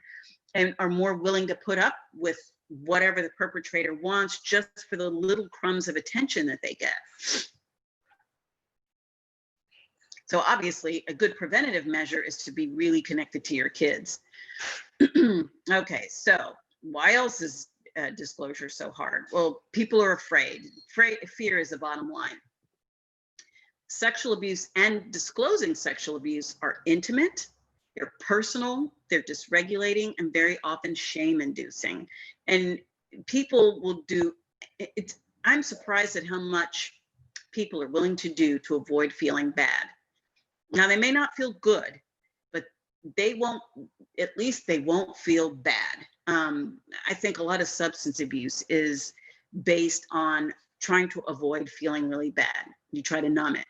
and are more willing to put up with whatever the perpetrator wants just for the little crumbs of attention that they get. So obviously a good preventative measure is to be really connected to your kids. Okay, so why else is disclosure so hard? Well, people are afraid. Fear is the bottom line. Sexual abuse and disclosing sexual abuse are intimate, they're personal, they're dysregulating, and very often shame-inducing. And people will do it. I'm surprised at how much people are willing to do to avoid feeling bad. Now, they may not feel good, but they won't, at least they won't feel bad. I think a lot of substance abuse is based on trying to avoid feeling really bad. You try to numb it.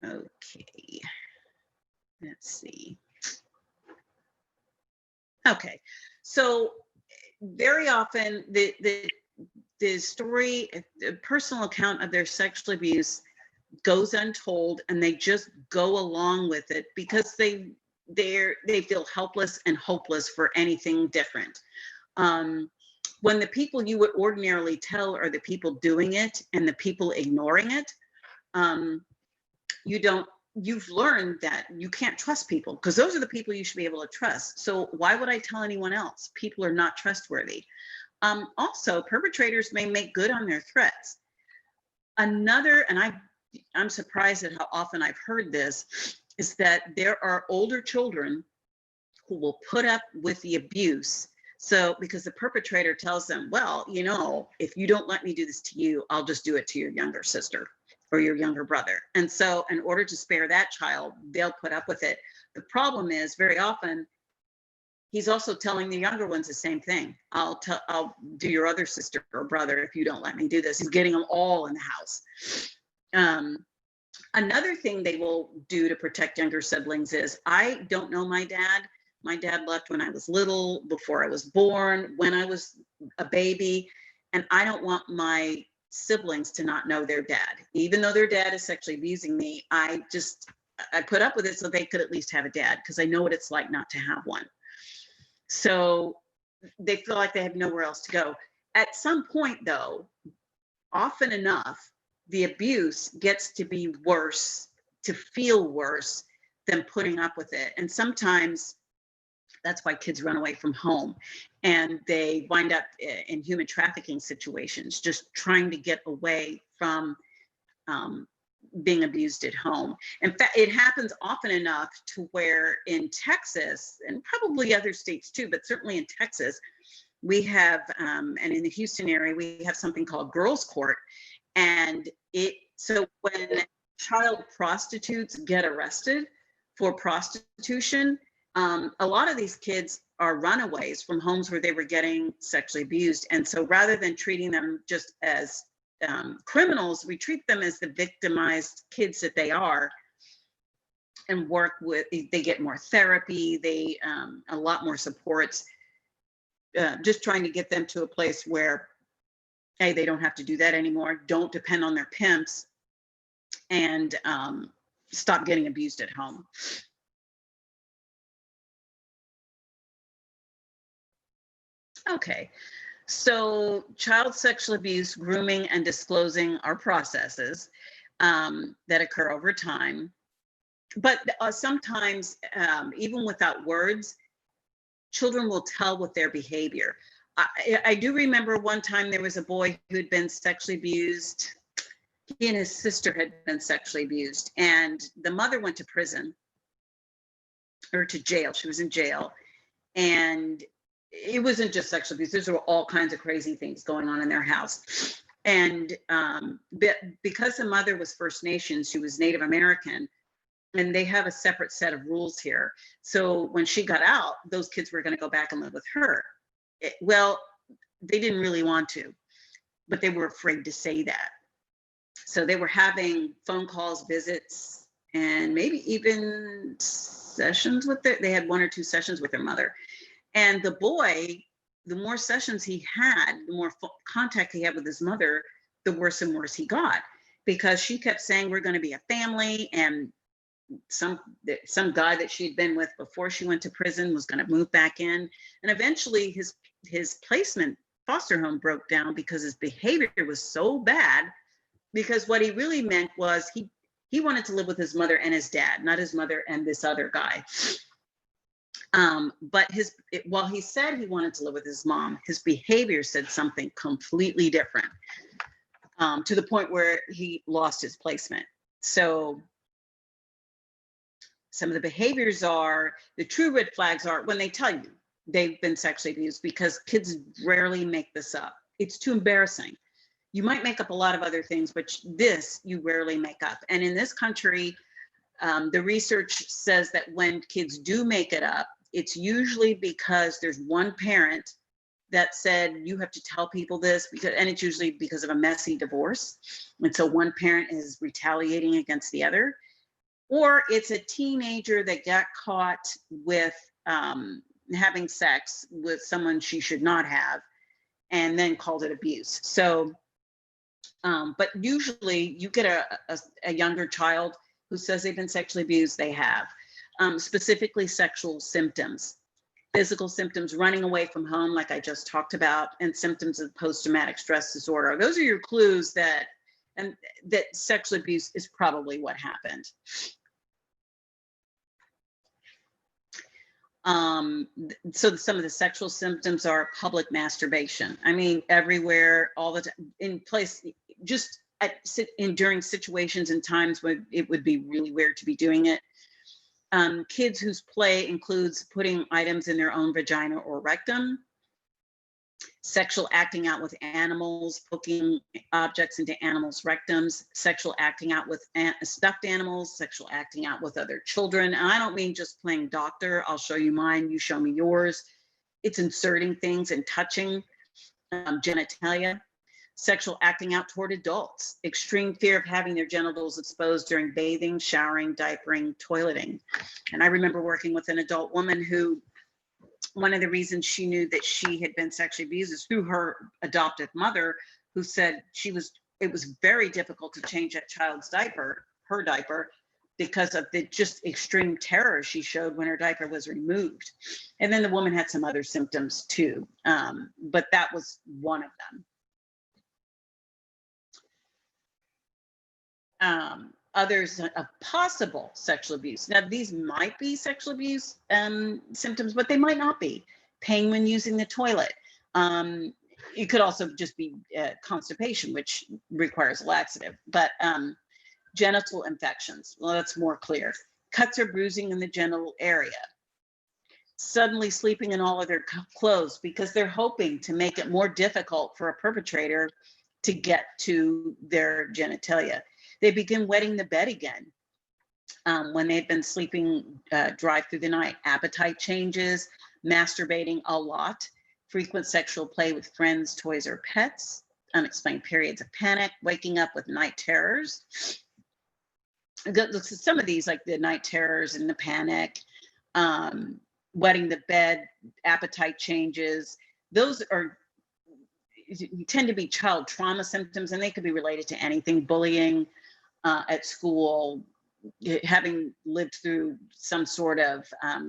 Okay, let's see. Okay, so very often the story, the personal account of their sexual abuse goes untold, and they just go along with it because they feel helpless and hopeless for anything different. When the people you would ordinarily tell are the people doing it and the people ignoring it, you've learned that you can't trust people because those are the people you should be able to trust. So why would I tell anyone else? People are not trustworthy. Also, perpetrators may make good on their threats. Another, and I'm surprised at how often I've heard this, is that there are older children who will put up with the abuse. So because the perpetrator tells them, well, if you don't let me do this to you, I'll just do it to your younger sister or your younger brother. And so in order to spare that child, they'll put up with it. The problem is very often he's also telling the younger ones the same thing. I'll do your other sister or brother if you don't let me do this. He's getting them all in the house. Another thing they will do to protect younger siblings is, I don't know my dad. My dad left when I was little, before I was born, when I was a baby, and I don't want my siblings to not know their dad. Even though their dad is sexually abusing me, I put up with it so they could at least have a dad, because I know what it's like not to have one. So they feel like they have nowhere else to go. At some point, though, often enough, the abuse gets to be worse, to feel worse than putting up with it. And sometimes that's why kids run away from home, and they wind up in human trafficking situations, just trying to get away from being abused at home. In fact, it happens often enough to where in Texas, and probably other states too, but certainly in Texas, we have, and in the Houston area, we have something called girls' court. And so when child prostitutes get arrested for prostitution, a lot of these kids are runaways from homes where they were getting sexually abused. And so rather than treating them just as criminals, we treat them as the victimized kids that they are, and they get more therapy, a lot more supports, just trying to get them to a place where, hey, they don't have to do that anymore, don't depend on their pimps, and stop getting abused at home. Okay, so child sexual abuse, grooming, and disclosing are processes that occur over time. But sometimes, even without words, children will tell with their behavior. I do remember one time there was a boy who had been sexually abused. He and his sister had been sexually abused, and the mother went to prison, or to jail. She was in jail, and it wasn't just sexual abuse. There were all kinds of crazy things going on in their house. And because the mother was First Nations, she was Native American, and they have a separate set of rules here. So when she got out, those kids were going to go back and live with her. Well, they didn't really want to, but they were afraid to say that. So they were having phone calls, visits, and maybe even sessions with they had 1 or 2 sessions with their mother. And the boy, the more sessions he had, the more contact he had with his mother, the worse and worse he got, because she kept saying, we're going to be a family. And some guy that she'd been with before she went to prison was going to move back in. And eventually his placement foster home broke down because his behavior was so bad, because what he really meant was he wanted to live with his mother and his dad, not his mother and this other guy. But while he said he wanted to live with his mom, his behavior said something completely different, to the point where he lost his placement. So some of the behaviors the true red flags are when they tell you they've been sexually abused, because kids rarely make this up. It's too embarrassing. You might make up a lot of other things, but this you rarely make up. And in this country, the research says that when kids do make it up, it's usually because there's one parent that said, you have to tell people this, and it's usually because of a messy divorce. And so one parent is retaliating against the other, or it's a teenager that got caught with having sex with someone she should not have, and then called it abuse. So, but usually you get a younger child who says they've been sexually abused. They have. Specifically sexual symptoms, physical symptoms, running away from home, like I just talked about, and symptoms of post-traumatic stress disorder. Those are your clues that sexual abuse is probably what happened. So some of the sexual symptoms are public masturbation. I mean, everywhere, all the time, in place, just during situations and times when it would be really weird to be doing it. Kids whose play includes putting items in their own vagina or rectum. sexual acting out with animals, poking objects into animals' rectums, sexual acting out with stuffed animals, sexual acting out with other children. And I don't mean just playing doctor. I'll show you mine, you show me yours. It's inserting things and touching genitalia. Sexual acting out toward adults, extreme fear of having their genitals exposed during bathing, showering, diapering, toileting. And I remember working with an adult woman who, one of the reasons she knew that she had been sexually abused is through her adoptive mother, who said it was very difficult to change that child's diaper, her diaper, because of the just extreme terror she showed when her diaper was removed. And then the woman had some other symptoms too, but that was one of them. Others of possible sexual abuse. Now, these might be sexual abuse symptoms, but they might not be. Pain when using the toilet. It could also just be constipation, which requires laxative. But genital infections, well, that's more clear. Cuts or bruising in the genital area. Suddenly sleeping in all of their clothes because they're hoping to make it more difficult for a perpetrator to get to their genitalia. They begin wetting the bed again when they've been sleeping dry through the night. Appetite changes, masturbating a lot, frequent sexual play with friends, toys, or pets, unexplained periods of panic, waking up with night terrors. Some of these, like the night terrors and the panic, wetting the bed, appetite changes, those tend to be child trauma symptoms, and they could be related to anything: bullying at school, having lived through some sort of, I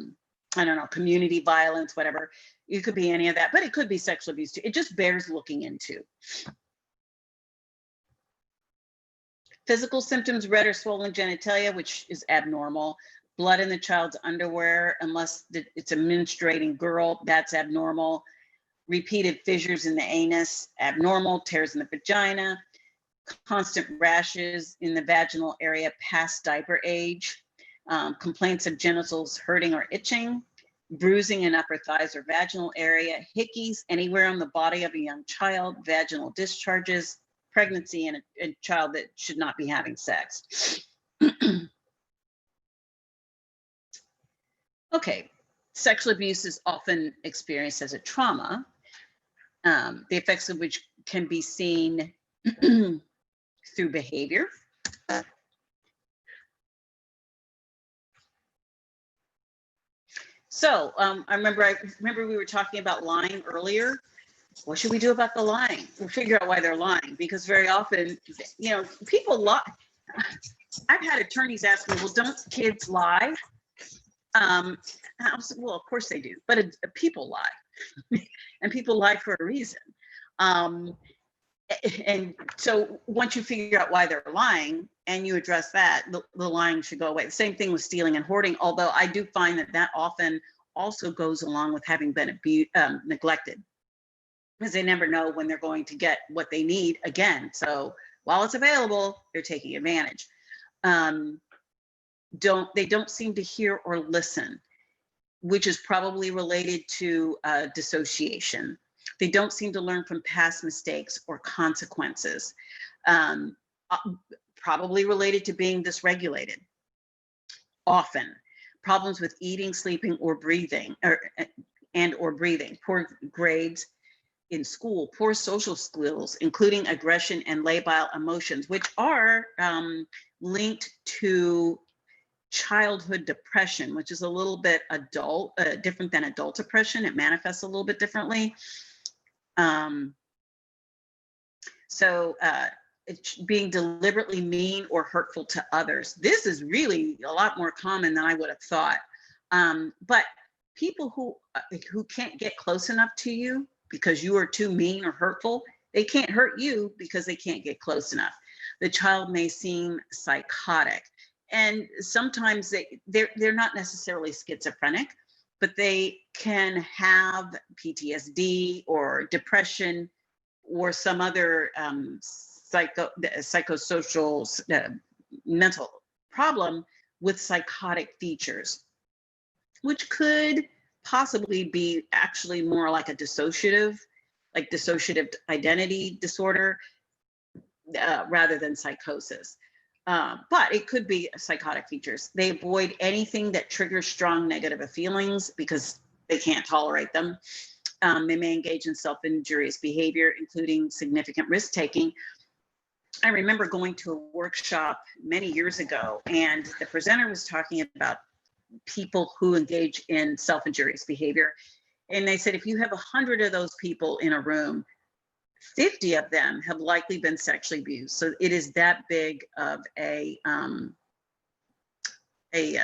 don't know, community violence, whatever. It could be any of that, but it could be sexual abuse too. It just bears looking into. Physical symptoms: red or swollen genitalia, which is abnormal. Blood in the child's underwear, unless it's a menstruating girl, that's abnormal. Repeated fissures in the anus, abnormal. Tears in the vagina. Constant rashes in the vaginal area past diaper age. Complaints of genitals hurting or itching. Bruising in upper thighs or vaginal area. Hickeys anywhere on the body of a young child. Vaginal discharges. Pregnancy in a child that should not be having sex. Okay, sexual abuse is often experienced as a trauma, the effects of which can be seen through behavior. So I remember we were talking about lying earlier. What should we do about the lying? We'll figure out why they're lying, because very often, you know, people lie. I've had attorneys ask me, well, don't kids lie? I was like, well, of course they do, but people lie, and people lie for a reason. And so once you figure out why they're lying and you address that, the lying should go away. The same thing with stealing and hoarding, although I do find that often also goes along with having been neglected, because they never know when they're going to get what they need again. So while it's available, they're taking advantage. They don't seem to hear or listen, which is probably related to dissociation. They don't seem to learn from past mistakes or consequences, probably related to being dysregulated. Often, problems with eating, sleeping, or breathing, or breathing, poor grades in school, poor social skills, including aggression and labile emotions, which are linked to childhood depression, which is a little bit different than adult depression. It manifests a little bit differently. It's being deliberately mean or hurtful to others. This is really a lot more common than I would have thought. But people who can't get close enough to you because you are too mean or hurtful, they can't hurt you because they can't get close enough. The child may seem psychotic, and sometimes they're not necessarily schizophrenic, but they can have PTSD or depression or some other psychosocial mental problem with psychotic features, which could possibly be actually more like a dissociative like dissociative identity disorder, rather than psychosis. But it could be psychotic features. They avoid anything that triggers strong negative feelings because they can't tolerate them. They may engage in self-injurious behavior, including significant risk-taking. I remember going to a workshop many years ago, and the presenter was talking about people who engage in self-injurious behavior. And they said, if you have 100 of those people in a room, 50 of them have likely been sexually abused. So it is that big of a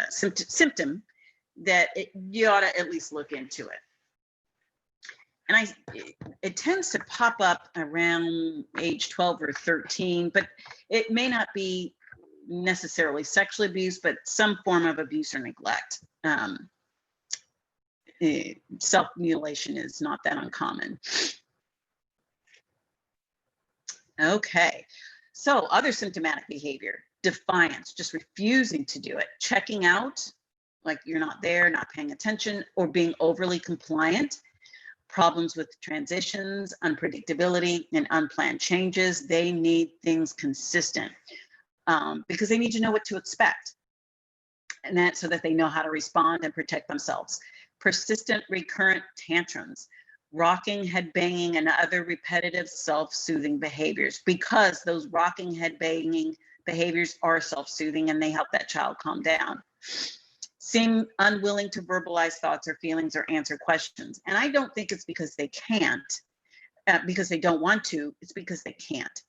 symptom that you ought to at least look into it. And it tends to pop up around age 12 or 13, but it may not be necessarily sexual abuse, but some form of abuse or neglect. Self-mutilation is not that uncommon. Okay, so other symptomatic behavior: defiance, just refusing to do it, checking out, like you're not there, not paying attention, or being overly compliant. Problems with transitions, unpredictability, and unplanned changes. They need things consistent because they need to know what to expect, and that so that they know how to respond and protect themselves. Persistent, recurrent tantrums, rocking, head banging, and other repetitive self-soothing behaviors, because those rocking, head banging behaviors are self-soothing and they help that child calm down. Seem unwilling to verbalize thoughts or feelings or answer questions. And I don't think it's because they can't, because they don't want to, it's because they can't.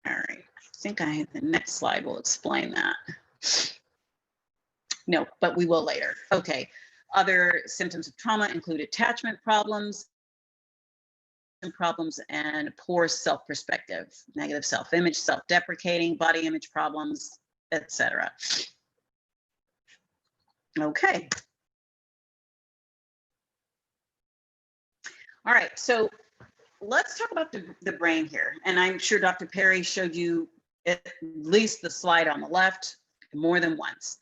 All right, I think the next slide will explain that. No, but we will later. Okay, other symptoms of trauma include attachment problems, and poor self-perspective, negative self-image, self-deprecating, body image problems, etc. Okay. All right, so let's talk about the brain here. And I'm sure Dr. Perry showed you at least the slide on the left more than once.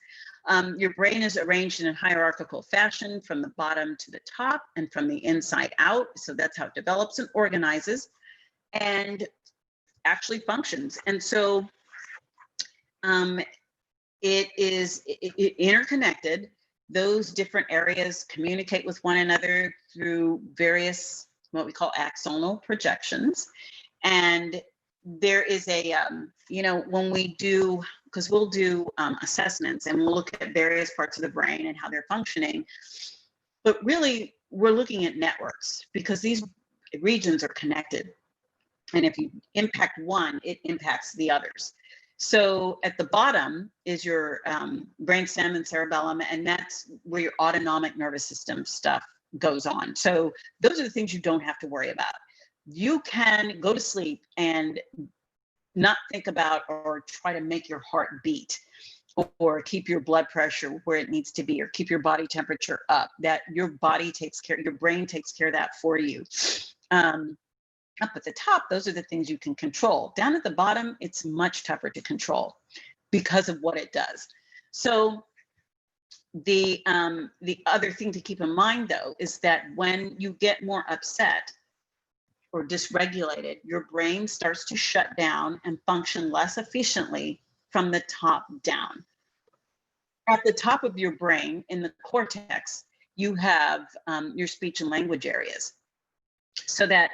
Your brain is arranged in a hierarchical fashion from the bottom to the top and from the inside out. So that's how it develops and organizes and actually functions. And so it is interconnected. Those different areas communicate with one another through various, what we call axonal projections. And there is a, when we do, because we'll do assessments and we'll look at various parts of the brain and how they're functioning, but really we're looking at networks because these regions are connected. And if you impact one, it impacts the others. So at the bottom is your brainstem and cerebellum, and that's where your autonomic nervous system stuff goes on. So those are the things you don't have to worry about. You can go to sleep and not think about or try to make your heart beat or keep your blood pressure where it needs to be or keep your body temperature up. That your body takes care, your brain takes care of that for you. Up at the top, those are the things you can control. Down at the bottom, it's much tougher to control because of what it does. So the other thing to keep in mind, though, is that when you get more upset or dysregulated, your brain starts to shut down and function less efficiently from the top down. At the top of your brain, in the cortex, you have your speech and language areas. So that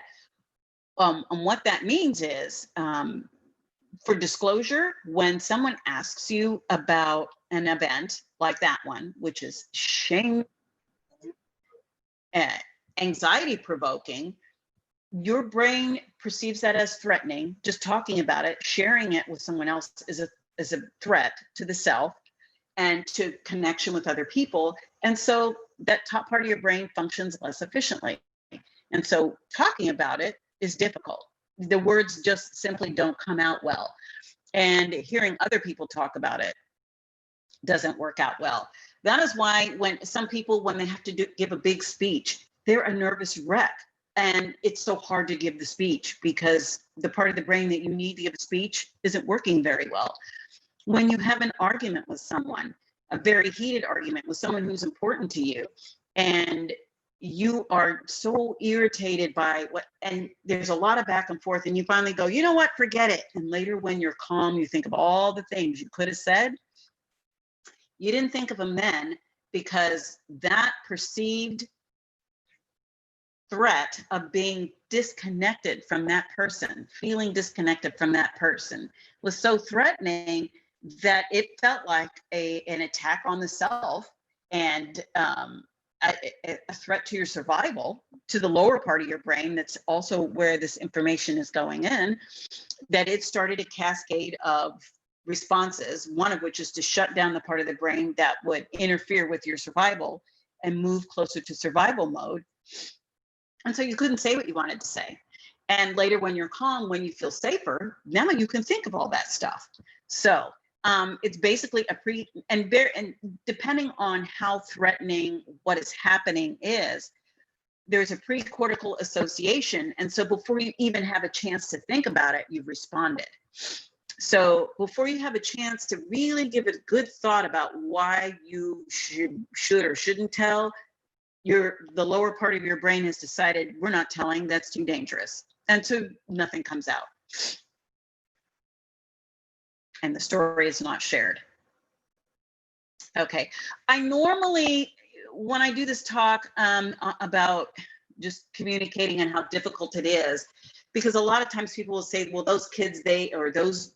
and what that means is, for disclosure, when someone asks you about an event like that one, which is shame, anxiety provoking, your brain perceives that as threatening. Just talking about it, sharing it with someone else is a threat to the self and to connection with other people. And so that top part of your brain functions less efficiently. And so talking about it is difficult. The words just simply don't come out well. And hearing other people talk about it doesn't work out well. That is why when some people, when they have to give a big speech, they're a nervous wreck. And it's so hard to give the speech because the part of the brain that you need to give a speech isn't working very well. When you have an argument with someone, a very heated argument with someone who's important to you, and you are so irritated by what, and there's a lot of back and forth, and you finally go, you know what, forget it. And later when you're calm, you think of all the things you could have said. You didn't think of them then because that perceived threat of being disconnected from that person, feeling disconnected from that person, was so threatening that it felt like an attack on the self, and a threat to your survival, to the lower part of your brain. That's also where this information is going in, that it started a cascade of responses, one of which is to shut down the part of the brain that would interfere with your survival and move closer to survival mode. And so you couldn't say what you wanted to say. And later when you're calm, when you feel safer, now you can think of all that stuff. So it's basically and depending on how threatening what is happening is, there's a precortical association. And so before you even have a chance to think about it, you've responded. So before you have a chance to really give it good thought about why you should or shouldn't tell, the lower part of your brain has decided, we're not telling, that's too dangerous. And so nothing comes out. And the story is not shared. Okay, I normally, when I do this talk about just communicating and how difficult it is, because a lot of times people will say, well, those kids, or those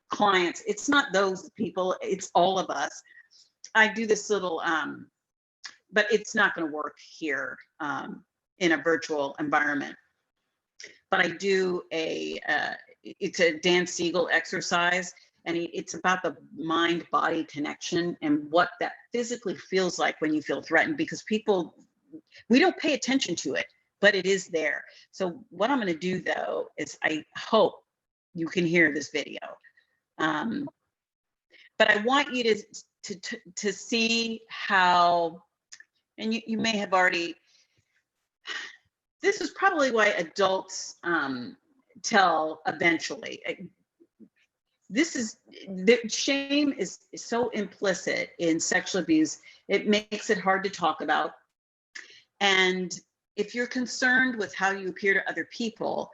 clients, it's not those people, it's all of us. I do this little, but it's not going to work here in a virtual environment. But I do it's a Dan Siegel exercise, and it's about the mind-body connection and what that physically feels like when you feel threatened, because we don't pay attention to it, but it is there. So what I'm going to do, though, is I hope you can hear this video. But I want you to see how, and you may have already, this is probably why adults tell eventually. The shame is so implicit in sexual abuse, it makes it hard to talk about. And if you're concerned with how you appear to other people,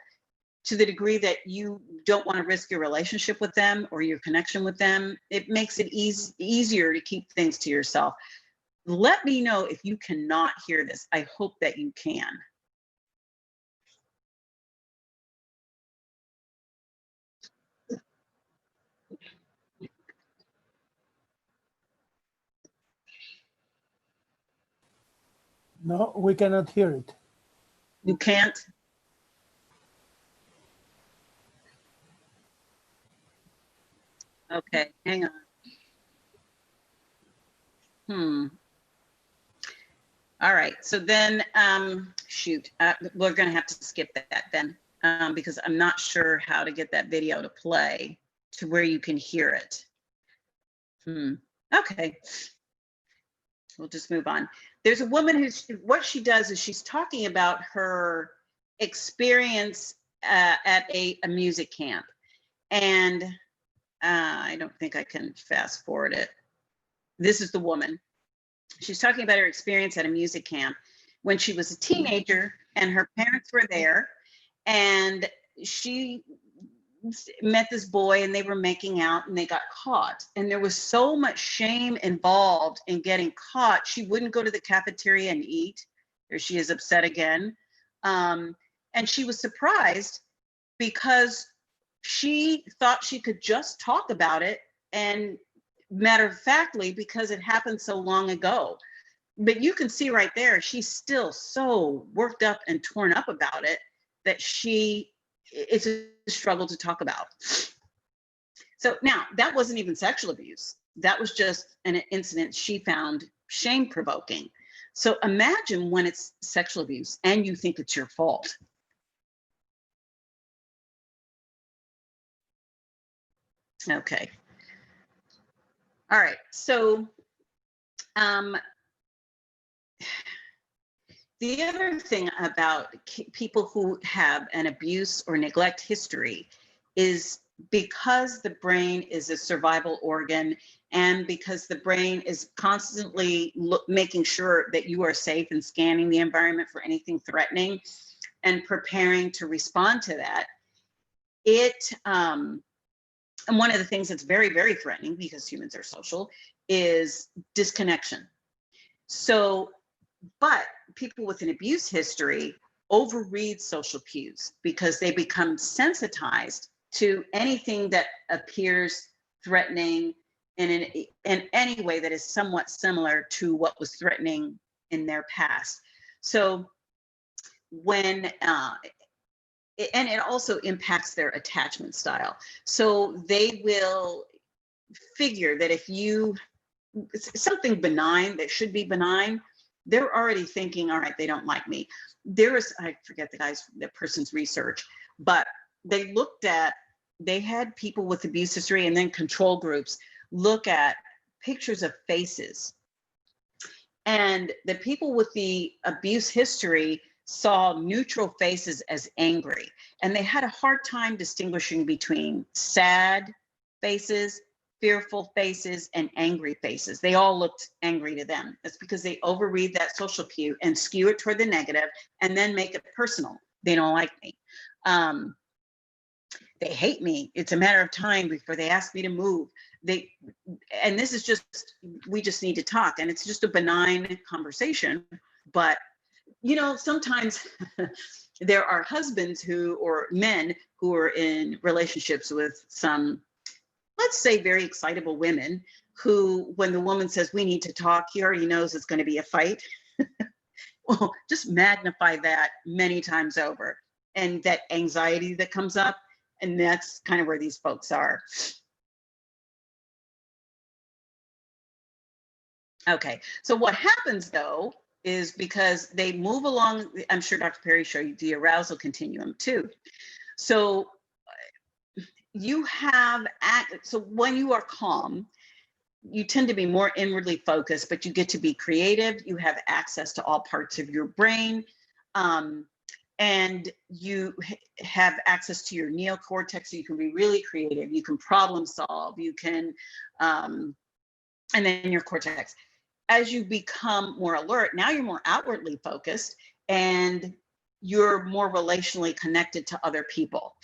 to the degree that you don't want to risk your relationship with them or your connection with them, it makes it easier to keep things to yourself. Let me know if you cannot hear this. I hope that you can. No, we cannot hear it. You can't? Okay, hang on. All right, so then, shoot, we're gonna have to skip that then, because I'm not sure how to get that video to play to where you can hear it. Okay, we'll just move on. There's a woman what she does is she's talking about her experience at a music camp. And I don't think I can fast forward it. This is the woman. She's talking about her experience at a music camp when she was a teenager and her parents were there, and she met this boy and they were making out and they got caught. And there was so much shame involved in getting caught. She wouldn't go to the cafeteria and eat. There she is, upset again. And she was surprised because she thought she could just talk about it, and matter of factly, because it happened so long ago. But you can see right there, she's still so worked up and torn up about it that it's a struggle to talk about. So now, that wasn't even sexual abuse. That was just an incident she found shame-provoking. So imagine when it's sexual abuse and you think it's your fault. Okay. All right, so the other thing about people who have an abuse or neglect history is because the brain is a survival organ and because the brain is constantly making sure that you are safe and scanning the environment for anything threatening and preparing to respond to that, and one of the things that's very, very threatening, because humans are social, is disconnection. So, but people with an abuse history overread social cues because they become sensitized to anything that appears threatening in any way that is somewhat similar to what was threatening in their past. So when, and it also impacts their attachment style. So they will figure that if you, something benign that should be benign, they're already thinking, all right, they don't like me. There is, I forget the person's research, but they had people with abuse history and then control groups look at pictures of faces. And the people with the abuse history saw neutral faces as angry. And they had a hard time distinguishing between sad faces, fearful faces, and angry faces. They all looked angry to them. That's because they overread that social cue and skew it toward the negative and then make it personal. They don't like me. They hate me. It's a matter of time before they ask me to move. And this is just, we just need to talk. And it's just a benign conversation. But, you know, sometimes there are husbands or men who are in relationships with some, let's say, very excitable women who, when the woman says, we need to talk, he already knows it's going to be a fight. Well, just magnify that many times over. And that anxiety that comes up, and that's kind of where these folks are. Okay, so what happens though is because they move along, I'm sure Dr. Perry showed you the arousal continuum too. So you have, so when you are calm, you tend to be more inwardly focused, but you get to be creative. You have access to all parts of your brain. And you have access to your neocortex, so you can be really creative. You can problem solve. You can, and then your cortex. As you become more alert, now you're more outwardly focused and you're more relationally connected to other people.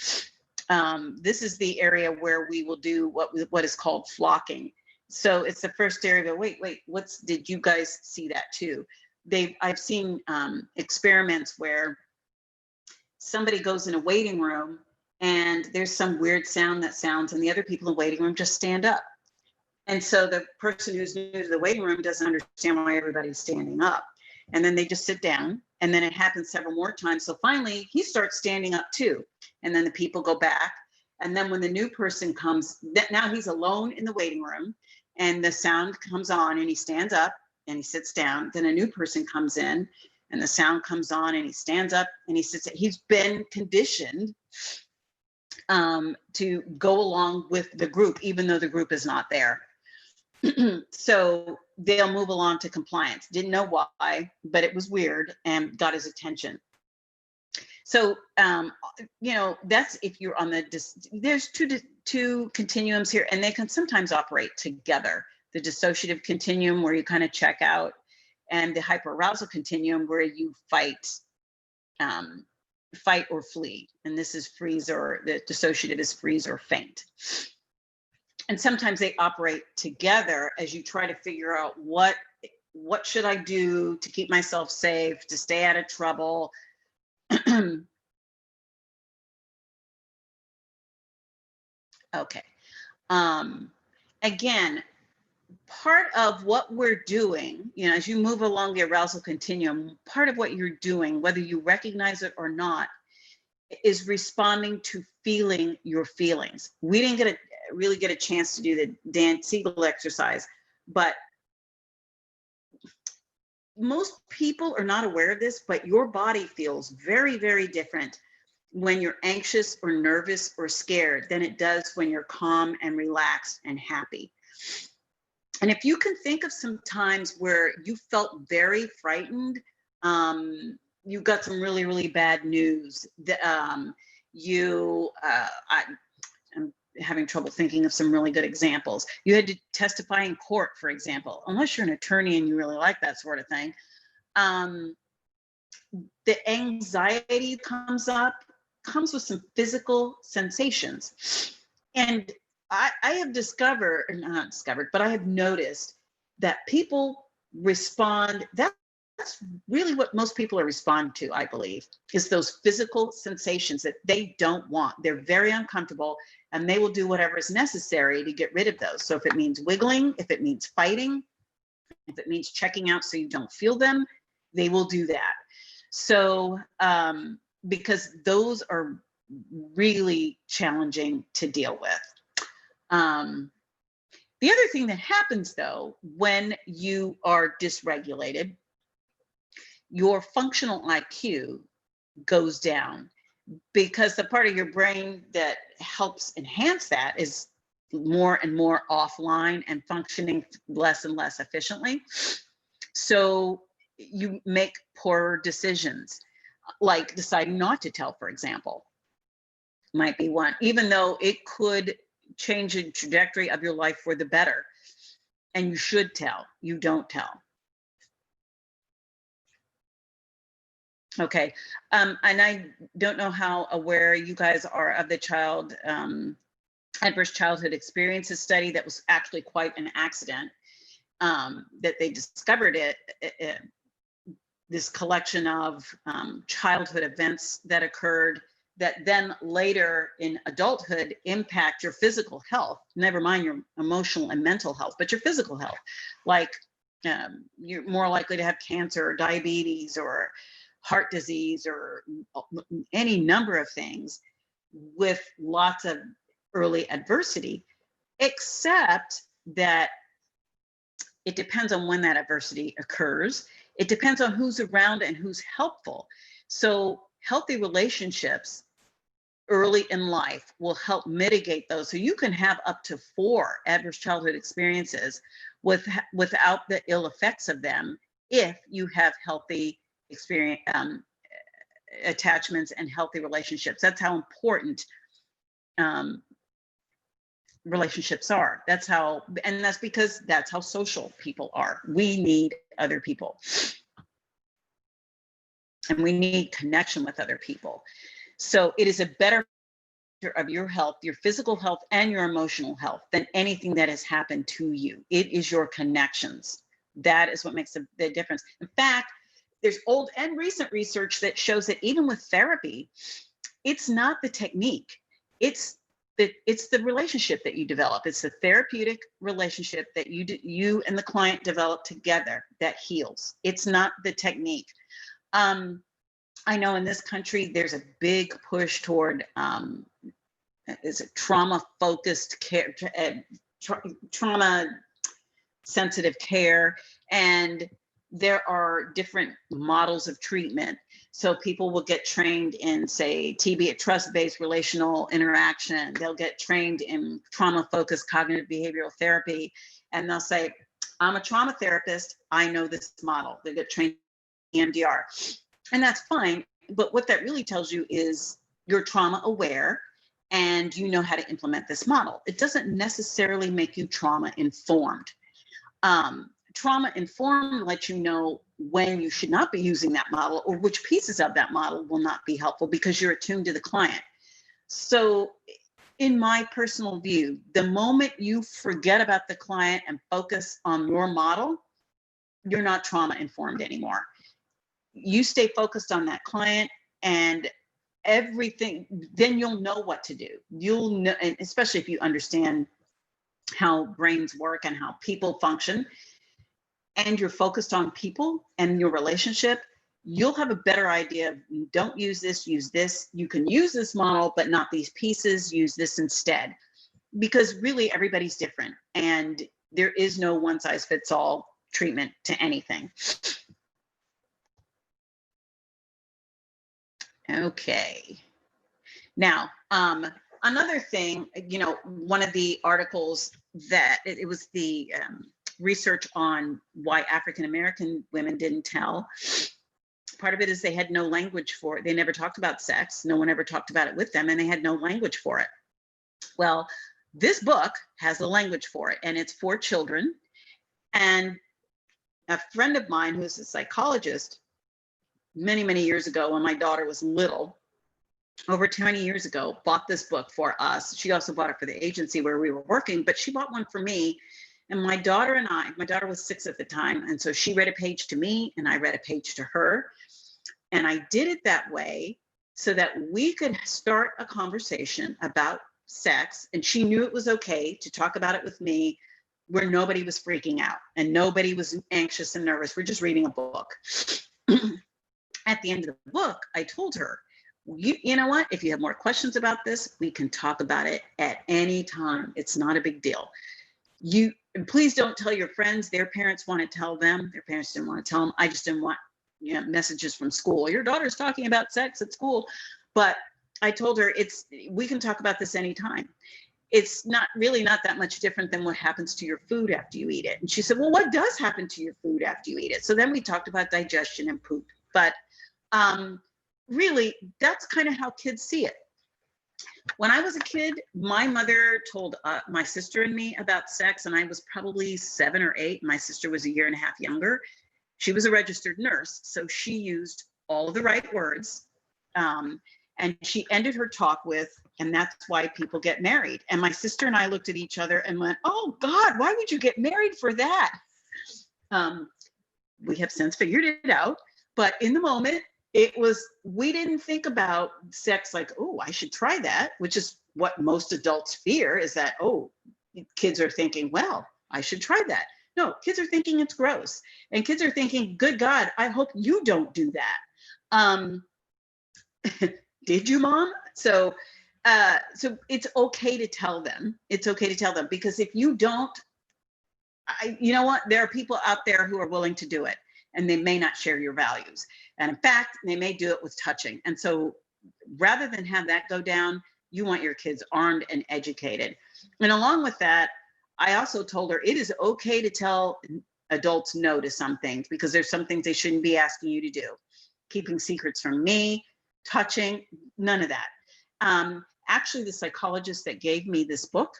This is the area where we will do what is called flocking. So it's the first area. Wait, did you guys see that too? I've seen experiments where somebody goes in a waiting room and there's some weird sound that sounds, and the other people in the waiting room just stand up. And so the person who's new to the waiting room doesn't understand why everybody's standing up. And then they just sit down, and then it happens several more times. So finally he starts standing up too. And then the people go back. And then when the new person comes, now he's alone in the waiting room, and the sound comes on and he stands up and he sits down. Then a new person comes in and the sound comes on and he stands up and he sits. He's been conditioned to go along with the group, even though the group is not there. So they'll move along to compliance. Didn't know why, but it was weird and got his attention. So, you know, that's if you're on there's two continuums here, and they can sometimes operate together. The dissociative continuum, where you kind of check out, and the hyperarousal continuum, where you fight or flee. And this is freeze, or the dissociative is freeze or faint. And sometimes they operate together as you try to figure out what should I do to keep myself safe, to stay out of trouble. Okay. Again, part of what we're doing, you know, as you move along the arousal continuum, part of what you're doing, whether you recognize it or not, is responding to feeling your feelings. We didn't really get a chance to do the Dan Siegel exercise, but most people are not aware of this, but your body feels very, very different when you're anxious or nervous or scared than it does when you're calm and relaxed and happy. And if you can think of some times where you felt very frightened, you got some really, really bad news. having trouble thinking of some really good examples. You had to testify in court, for example, unless you're an attorney and you really like that sort of thing. The anxiety comes with some physical sensations. And I have discovered, or not discovered, but I have noticed that people respond, that's really what most people are responding to, I believe, is those physical sensations that they don't want. They're very uncomfortable, and they will do whatever is necessary to get rid of those. So if it means wiggling, if it means fighting, if it means checking out so you don't feel them, they will do that. So because those are really challenging to deal with. The other thing that happens, though, when you are dysregulated, your functional IQ goes down, because the part of your brain that helps enhance that is more and more offline and functioning less and less efficiently. So you make poorer decisions, like deciding not to tell, for example, might be one, even though it could change the trajectory of your life for the better. And you should tell, you don't tell. Okay, and I don't know how aware you guys are of the adverse childhood experiences study that was actually quite an accident, that they discovered this collection of childhood events that occurred that then later in adulthood impact your physical health, never mind your emotional and mental health, but your physical health. Like you're more likely to have cancer or diabetes or heart disease or any number of things with lots of early adversity, except that it depends on when that adversity occurs. It depends on who's around and who's helpful. So healthy relationships early in life will help mitigate those. So you can have up to 4 adverse childhood experiences without the ill effects of them if you have healthy experience, attachments and healthy relationships. That's how important relationships are. That's how, and that's because that's how social people are. We need other people. And we need connection with other people. So it is a better of your health, your physical health and your emotional health than anything that has happened to you. It is your connections. That is what makes the difference. In fact, there's old and recent research that shows that even with therapy, it's not the technique. It's the relationship that you develop. It's the therapeutic relationship that you and the client develop together that heals. It's not the technique. I know in this country, there's a big push toward is it trauma-focused care, trauma-sensitive care, and there are different models of treatment. So people will get trained in, say, TB, trust-based relational interaction. They'll get trained in trauma-focused cognitive behavioral therapy, and they'll say, I'm a trauma therapist, I know this model. They get trained in EMDR. And that's fine, but what that really tells you is you're trauma aware and you know how to implement this model. It doesn't necessarily make you trauma informed. Trauma informed lets you know when you should not be using that model or which pieces of that model will not be helpful because you're attuned to the client. So in my personal view, the moment you forget about the client and focus on your model, you're not trauma informed anymore. You stay focused on that client and everything, then you'll know what to do. You'll know, and especially if you understand how brains work and how people function, and you're focused on people and your relationship, you'll have a better idea of, don't use this, use this. You can use this model, but not these pieces, use this instead. Because really everybody's different and there is no one size fits all treatment to anything. Okay. Now, another thing, you know, one of the articles that it was the research on why African-American women didn't tell. Part of it is they had no language for it. They never talked about sex. No one ever talked about it with them and they had no language for it. Well, this book has the language for it, and it's for children. And a friend of mine who's a psychologist, many, many years ago when my daughter was little, over 20 years ago, bought this book for us. She also bought it for the agency where we were working, but she bought one for me. And my daughter and I, my daughter was 6 at the time, and so she read a page to me and I read a page to her. And I did it that way so that we could start a conversation about sex, and she knew it was okay to talk about it with me, where nobody was freaking out and nobody was anxious and nervous. We're just reading a book. At the end of the book, I told her, you know what? If you have more questions about this, we can talk about it at any time. It's not a big deal. Please don't tell your friends. Their parents want to tell them. Their parents didn't want to tell them. I just didn't want messages from school. Your daughter's talking about sex at school. But I told her, we can talk about this anytime. It's not that much different than what happens to your food after you eat it. And she said, well, what does happen to your food after you eat it? So then we talked about digestion and poop. But really, that's kind of how kids see it. When I was a kid, my mother told my sister and me about sex, and I was probably 7 or 8. My sister was a year and a half younger. She was a registered nurse, so she used all of the right words. And she ended her talk with, and that's why people get married. And my sister and I looked at each other and went, oh God, why would you get married for that? We have since figured it out, but in the moment, we didn't think about sex like, oh, I should try that, which is what most adults fear, is that, oh, kids are thinking, well, I should try that. No, kids are thinking it's gross. And kids are thinking, good God, I hope you don't do that. Did you, Mom? So it's okay to tell them. It's okay to tell them, because if you don't, you know what? There are people out there who are willing to do it, and they may not share your values. And in fact, they may do it with touching. And so rather than have that go down, you want your kids armed and educated. And along with that, I also told her it is okay to tell adults no to some things, because there's some things they shouldn't be asking you to do. Keeping secrets from me, touching, none of that. Actually, the psychologist that gave me this book,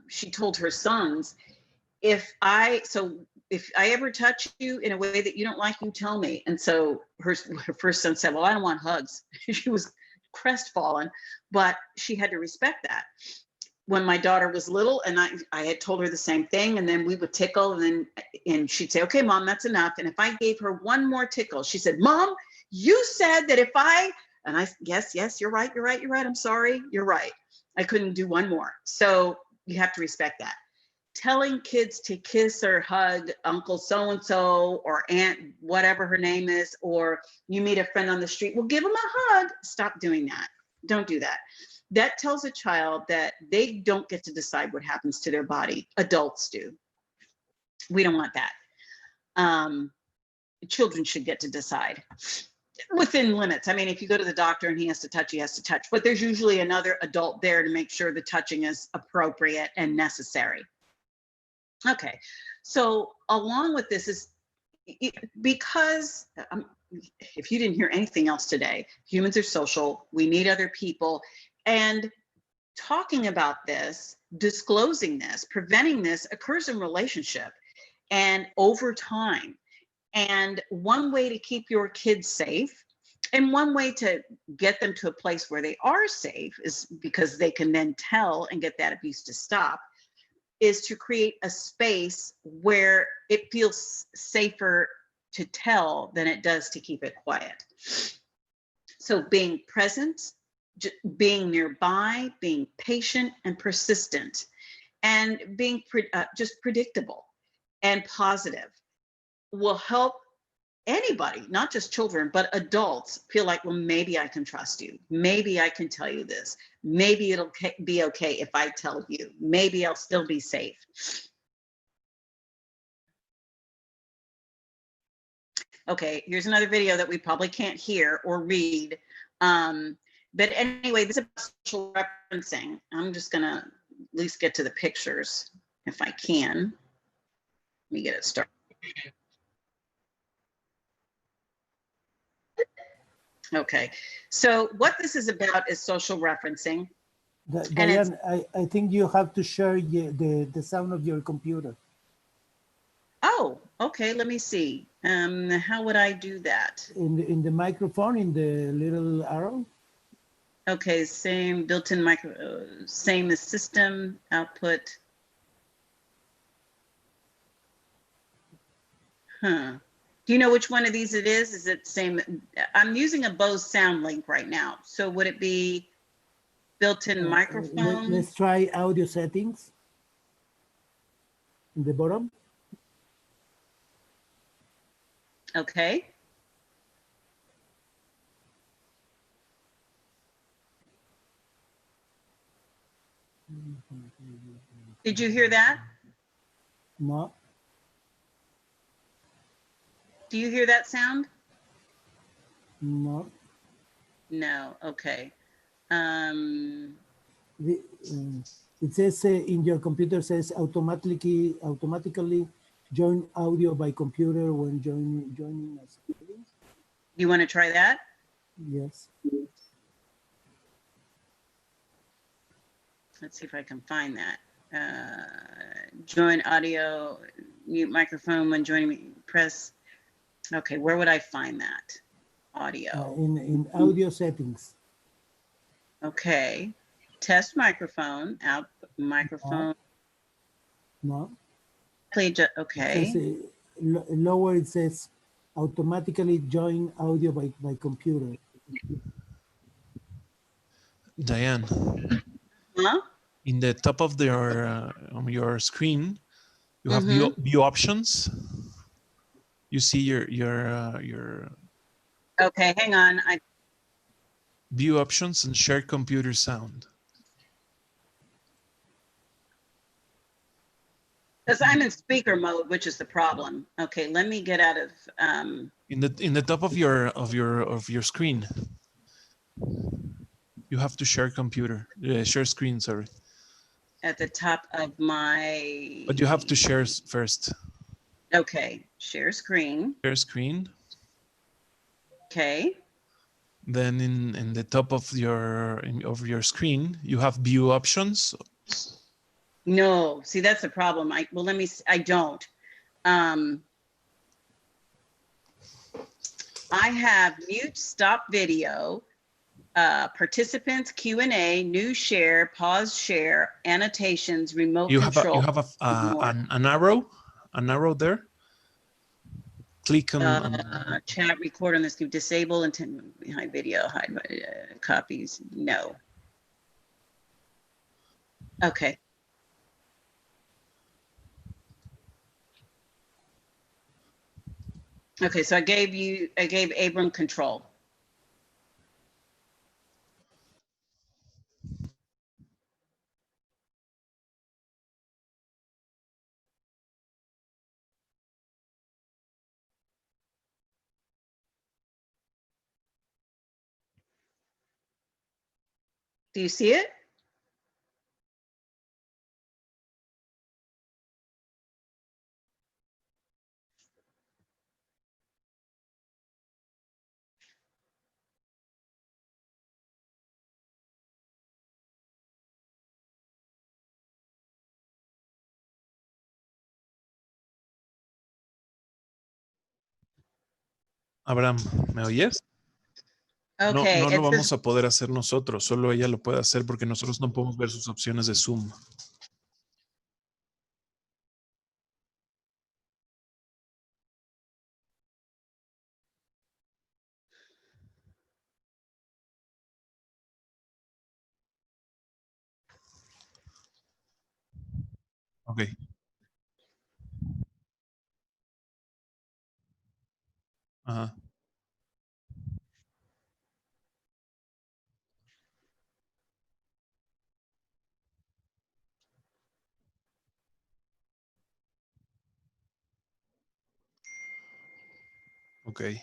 she told her sons, if I ever touch you in a way that you don't like, you tell me. And so her first son said, well, I don't want hugs. She was crestfallen, but she had to respect that. When my daughter was little, and I had told her the same thing, and then we would tickle, and she'd say, okay, Mom, that's enough. And if I gave her one more tickle, she said, Mom, you said that if and I, yes, you're right. I'm sorry, you're right. I couldn't do one more. So you have to respect that. Telling kids to kiss or hug Uncle so-and-so or Aunt whatever her name is, or you meet a friend on the street, well, give them a hug. Stop doing that. Don't do that. That tells a child that they don't get to decide what happens to their body. Adults do. We don't want that. Children should get to decide within limits. I mean, if you go to the doctor and he has to touch, but there's usually another adult there to make sure the touching is appropriate and necessary. Okay, so along with this is, because if you didn't hear anything else today, humans are social, we need other people, and talking about this, disclosing this, preventing this occurs in relationship and over time. And one way to keep your kids safe, and one way to get them to a place where they are safe, is because they can then tell and get that abuse to stop, is to create a space where it feels safer to tell than it does to keep it quiet. So being present, being nearby, being patient and persistent, and being just predictable and positive will help anybody, not just children, but adults, feel like, well, maybe I can trust you. Maybe I can tell you this. Maybe it'll be okay if I tell you. Maybe I'll still be safe. Okay, here's another video that we probably can't hear or read. But anyway, this is about social referencing. I'm just gonna at least get to the pictures if I can. Let me get it started. Okay. So what this is about is social referencing. And it's, Diane, I think you have to share the sound of your computer. oh, okay. Let me see. How would I do that? In the microphone, in the little arrow. Okay, same built-in micro, same as system output. Huh. Do you know which one of these it is? Is it same? I'm using a Bose sound link right now. So would it be built-in microphone? Let's try audio settings. In the bottom. Okay. Did you hear that? No. Do you hear that sound? No. No. Okay. It says in your computer says automatically join audio by computer when joining us. You want to try that? Yes. Let's see if I can find that. Join audio, mute microphone when joining me, press. Okay, where would I find that? Audio. In audio settings. Okay. Test microphone, out microphone. No. Okay. It says, lower it says automatically join audio by computer. Diane, Huh? in the top of your screen, you have view options. You see your Okay, hang on. view options and share computer sound. Because I'm in speaker mode, which is the problem. Okay, let me get out of. In the top of your screen, you have to share computer, share screen. Sorry. At the top of my. But you have to share first. Okay, share screen. Share screen. Okay. Then in the top of your screen, you have view options. No, see, that's the problem. Well, let me, I don't. I have mute, stop video, participants, Q&A, new share, pause share, annotations, remote control. You have an arrow there. Click on chat, record on this, disable and hide video, hide copies. No. Okay. Okay, so I gave Abram control. Do you see it? Abraham, ¿me oyes? Okay, no lo vamos a poder hacer nosotros, solo ella lo puede hacer porque nosotros no podemos ver sus opciones de Zoom. Okay. Ajá. Okay.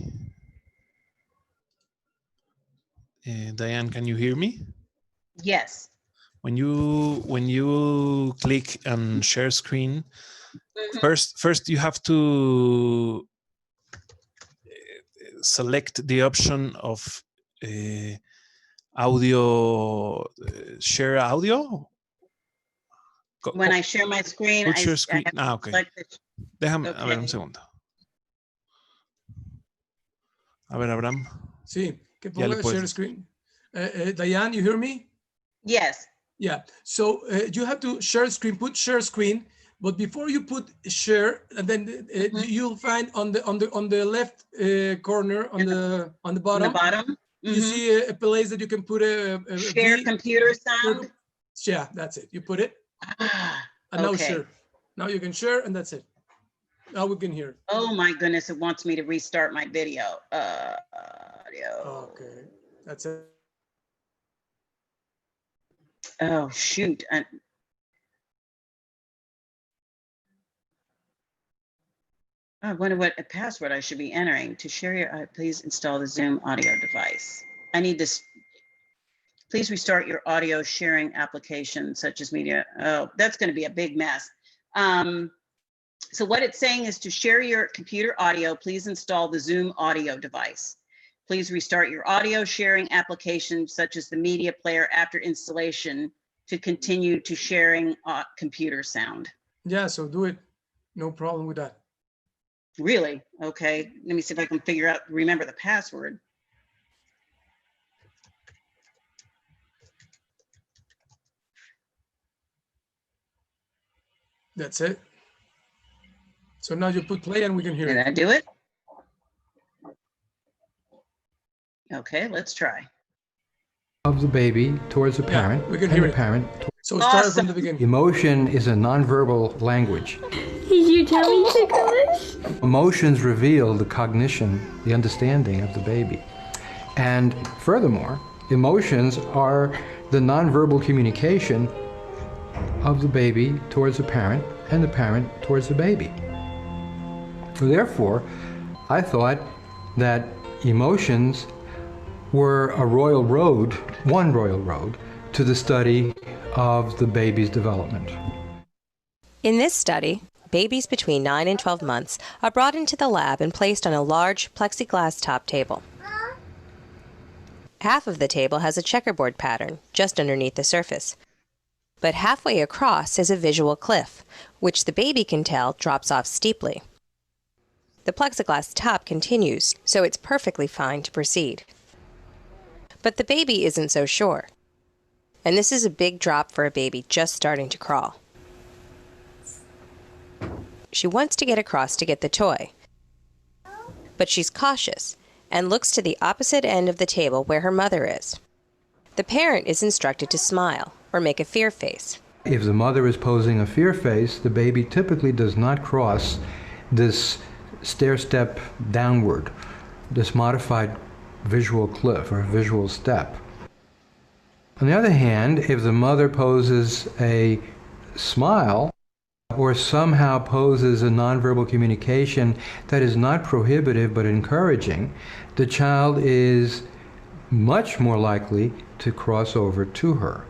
Diane, can you hear me? Yes. When you click on share screen, first you have to select the option of audio, share audio. When I share my screen, Put I your screen. have to Ah, ok. select it. Déjame, a ver, Okay. un segundo. A ver, Abraham. Sí, que Ya le ponga puedes share screen. Diane, you hear me? Yes. Yeah. So you have to share screen, put share screen, but before you put share, and then you'll find on the left corner on the bottom. On the bottom. You see a place that you can put a Share computer sound. Yeah, that's it. You put it. Ah, And now okay. share. Now you can share, and that's it. Now we can hear. Oh my goodness, it wants me to restart my video. Audio. Okay, that's it. Oh shoot. I wonder what password I should be entering to share your, please install the Zoom audio device. I need this. Please restart your audio sharing application such as media. Oh, that's going to be a big mess. So what it's saying is to share your computer audio, please install the Zoom audio device. Please restart your audio sharing application such as the media player after installation to continue to sharing computer sound. Yeah, so do it. No problem with that. Really? Okay. Let me see if I can remember the password. That's it. So now you put play and we can hear Did it. I do it? Okay, let's try. Of the baby towards the parent, we can and hear the it. parent. So start Awesome. from the beginning. Emotion is a nonverbal language. Did you tell me English? Emotions reveal the cognition, the understanding of the baby. And furthermore, emotions are the nonverbal communication of the baby towards the parent and the parent towards the baby. Therefore, I thought that emotions were a royal road, one royal road, to the study of the baby's development. In this study, babies between 9 and 12 months are brought into the lab and placed on a large plexiglass top table. Half of the table has a checkerboard pattern just underneath the surface, but halfway across is a visual cliff, which the baby can tell drops off steeply. The plexiglass top continues, so it's perfectly fine to proceed. But the baby isn't so sure, and this is a big drop for a baby just starting to crawl. She wants to get across to get the toy, but she's cautious and looks to the opposite end of the table where her mother is. The parent is instructed to smile or make a fear face. If the mother is posing a fear face, the baby typically does not cross this stair-step downward, this modified visual cliff or visual step. On the other hand, if the mother poses a smile or somehow poses a nonverbal communication that is not prohibitive but encouraging, the child is much more likely to cross over to her.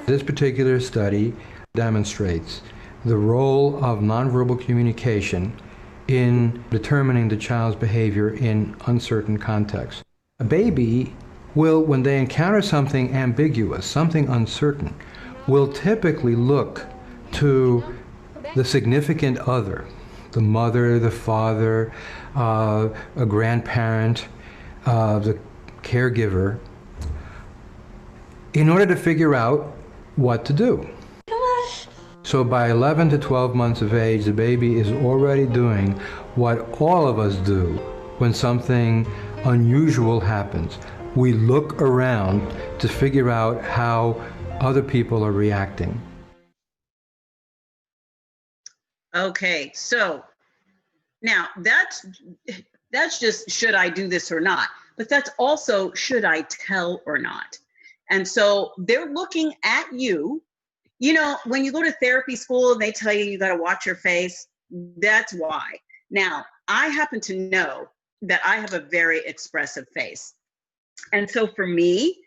This particular study demonstrates the role of nonverbal communication in determining the child's behavior in uncertain contexts. A baby will, when they encounter something ambiguous, something uncertain, will typically look to the significant other, the mother, the father, a grandparent, the caregiver, in order to figure out what to do. So by 11 to 12 months of age, the baby is already doing what all of us do when something unusual happens. We look around to figure out how other people are reacting. Okay, so now that's just should I do this or not, but that's also should I tell or not. And so they're looking at you. You know, when you go to therapy school and they tell you got to watch your face, that's why. Now, I happen to know that I have a very expressive face. And so for me,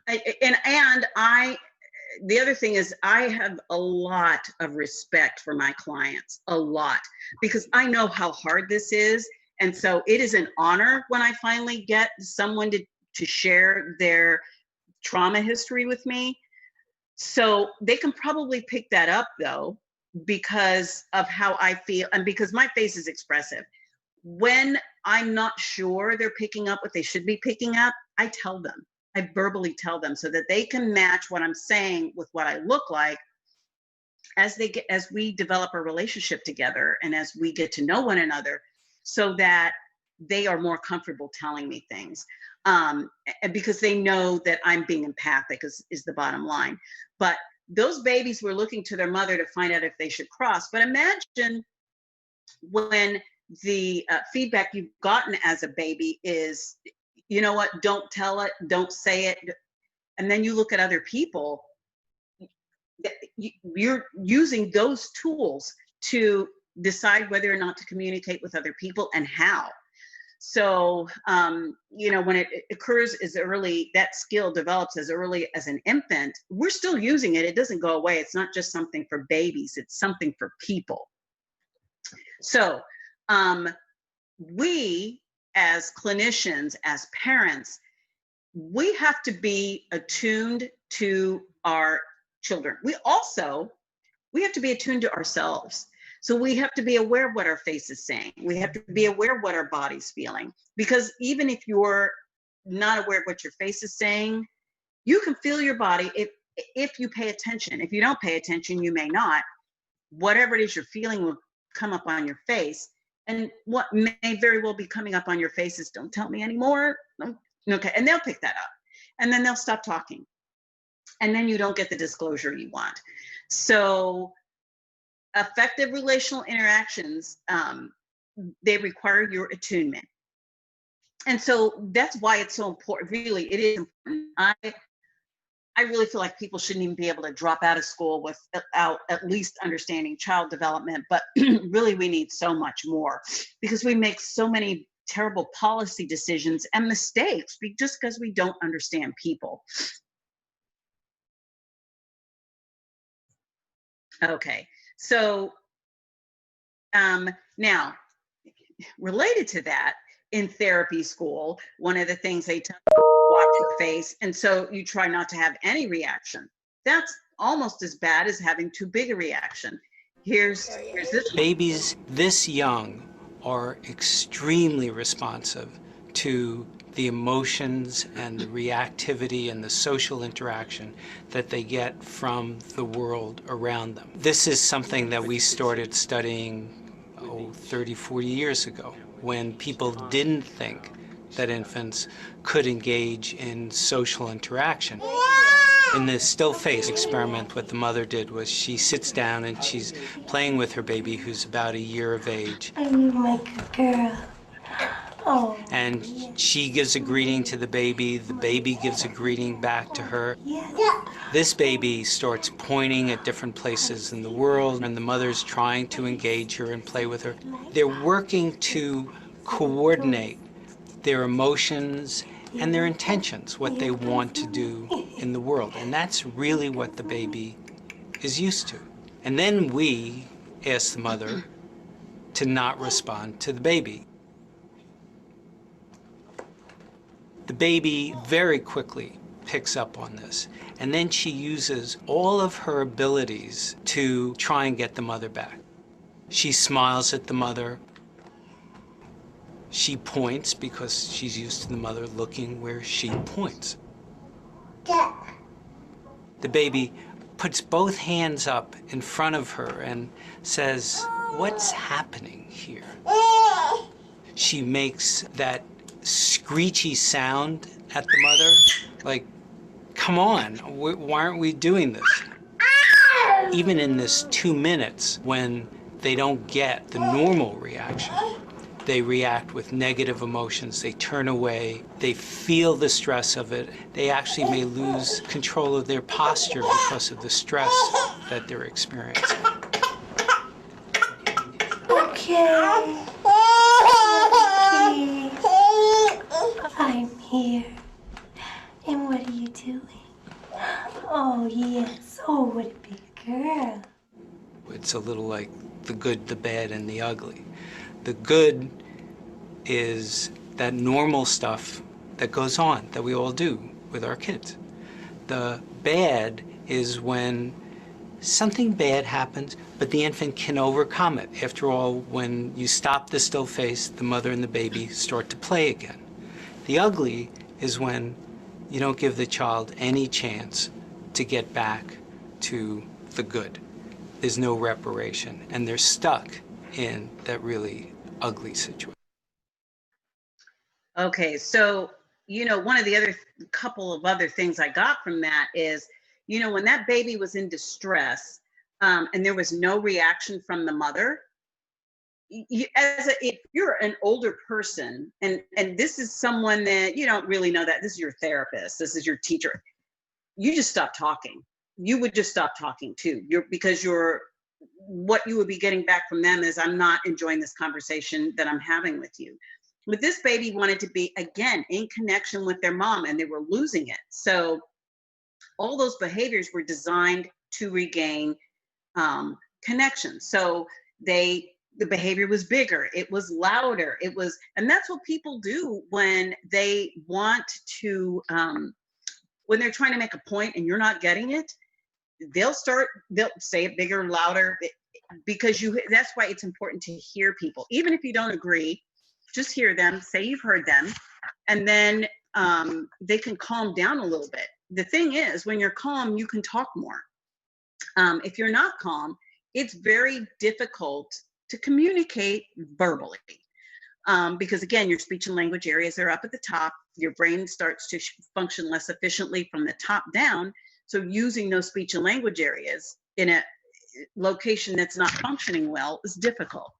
I the other thing is I have a lot of respect for my clients, a lot, because I know how hard this is. And so it is an honor when I finally get someone to share their trauma history with me. So they can probably pick that up though, because of how I feel and because my face is expressive. When I'm not sure they're picking up what they should be picking up, I tell them. I verbally tell them so that they can match what I'm saying with what I look like as we develop a relationship together and as we get to know one another, so that they are more comfortable telling me things. And because they know that I'm being empathic is the bottom line. But those babies were looking to their mother to find out if they should cross. But imagine when the feedback you've gotten as a baby is, you know what, don't tell it, don't say it. And then you look at other people, you're using those tools to decide whether or not to communicate with other people and how. So, when it occurs as early, that skill develops as early as an infant, we're still using it. It doesn't go away. It's not just something for babies, it's something for people. So, we as clinicians, as parents, we have to be attuned to our children. We have to be attuned to ourselves. So we have to be aware of what our face is saying. We have to be aware of what our body's feeling. Because even if you're not aware of what your face is saying, you can feel your body if you pay attention. If you don't pay attention, you may not. Whatever it is you're feeling will come up on your face. And what may very well be coming up on your face is, don't tell me anymore. Okay, and they'll pick that up. And then they'll stop talking. And then you don't get the disclosure you want. So effective relational interactions, they require your attunement. And so that's why it's so important. Really, it is important. I really feel like people shouldn't even be able to drop out of school without at least understanding child development. But really, we need so much more, because we make so many terrible policy decisions and mistakes just because we don't understand people. Okay, so now, related to that, in therapy school, one of the things they tell you, watch your face, and so you try not to have any reaction. That's almost as bad as having too big a reaction. Here's this one. Babies this young are extremely responsive to the emotions and the reactivity and the social interaction that they get from the world around them. This is something that we started studying 30, 40 years ago, when people didn't think that infants could engage in social interaction. In the still face experiment, what the mother did was she sits down and she's playing with her baby, who's about a year of age. I'm like a girl. Oh. And she gives a greeting to the baby gives a greeting back to her. Yeah. This baby starts pointing at different places in the world, and the mother's trying to engage her and play with her. They're working to coordinate their emotions and their intentions, what they want to do in the world. And that's really what the baby is used to. And then we ask the mother to not respond to the baby. The baby very quickly picks up on this, and then she uses all of her abilities to try and get the mother back. She smiles at the mother. She points because she's used to the mother looking where she points. The baby puts both hands up in front of her and says, "What's happening here?" She makes that screechy sound at the mother, like, come on, why aren't we doing this? Even in this 2 minutes, when they don't get the normal reaction, they react with negative emotions, they turn away, they feel the stress of it, they actually may lose control of their posture because of the stress that they're experiencing. Okay. I'm here. And what are you doing? Oh, yes. So would it be a girl? It's a little like the good, the bad, and the ugly. The good is that normal stuff that goes on, that we all do with our kids. The bad is when something bad happens, but the infant can overcome it. After all, when you stop the still face, the mother and the baby start to play again. The ugly is when you don't give the child any chance to get back to the good. There's no reparation, and they're stuck in that really ugly situation. Okay, so, one of the other couple of other things I got from that is, when that baby was in distress, and there was no reaction from the mother, if you're an older person, and this is someone that you don't really know, that this is your therapist, this is your teacher, you just stop talking. You would just stop talking too. Because what you would be getting back from them is, I'm not enjoying this conversation that I'm having with you. But this baby wanted to be, again, in connection with their mom, and they were losing it. So all those behaviors were designed to regain connection. So the behavior was bigger, it was louder, and that's what people do when they want to, when they're trying to make a point and you're not getting it, they'll say it bigger, louder, because that's why it's important to hear people. Even if you don't agree, just hear them, say you've heard them, and then they can calm down a little bit. The thing is, when you're calm, you can talk more. If you're not calm, it's very difficult to communicate verbally. Because again, your speech and language areas are up at the top. Your brain starts to function less efficiently from the top down. So using those speech and language areas in a location that's not functioning well is difficult.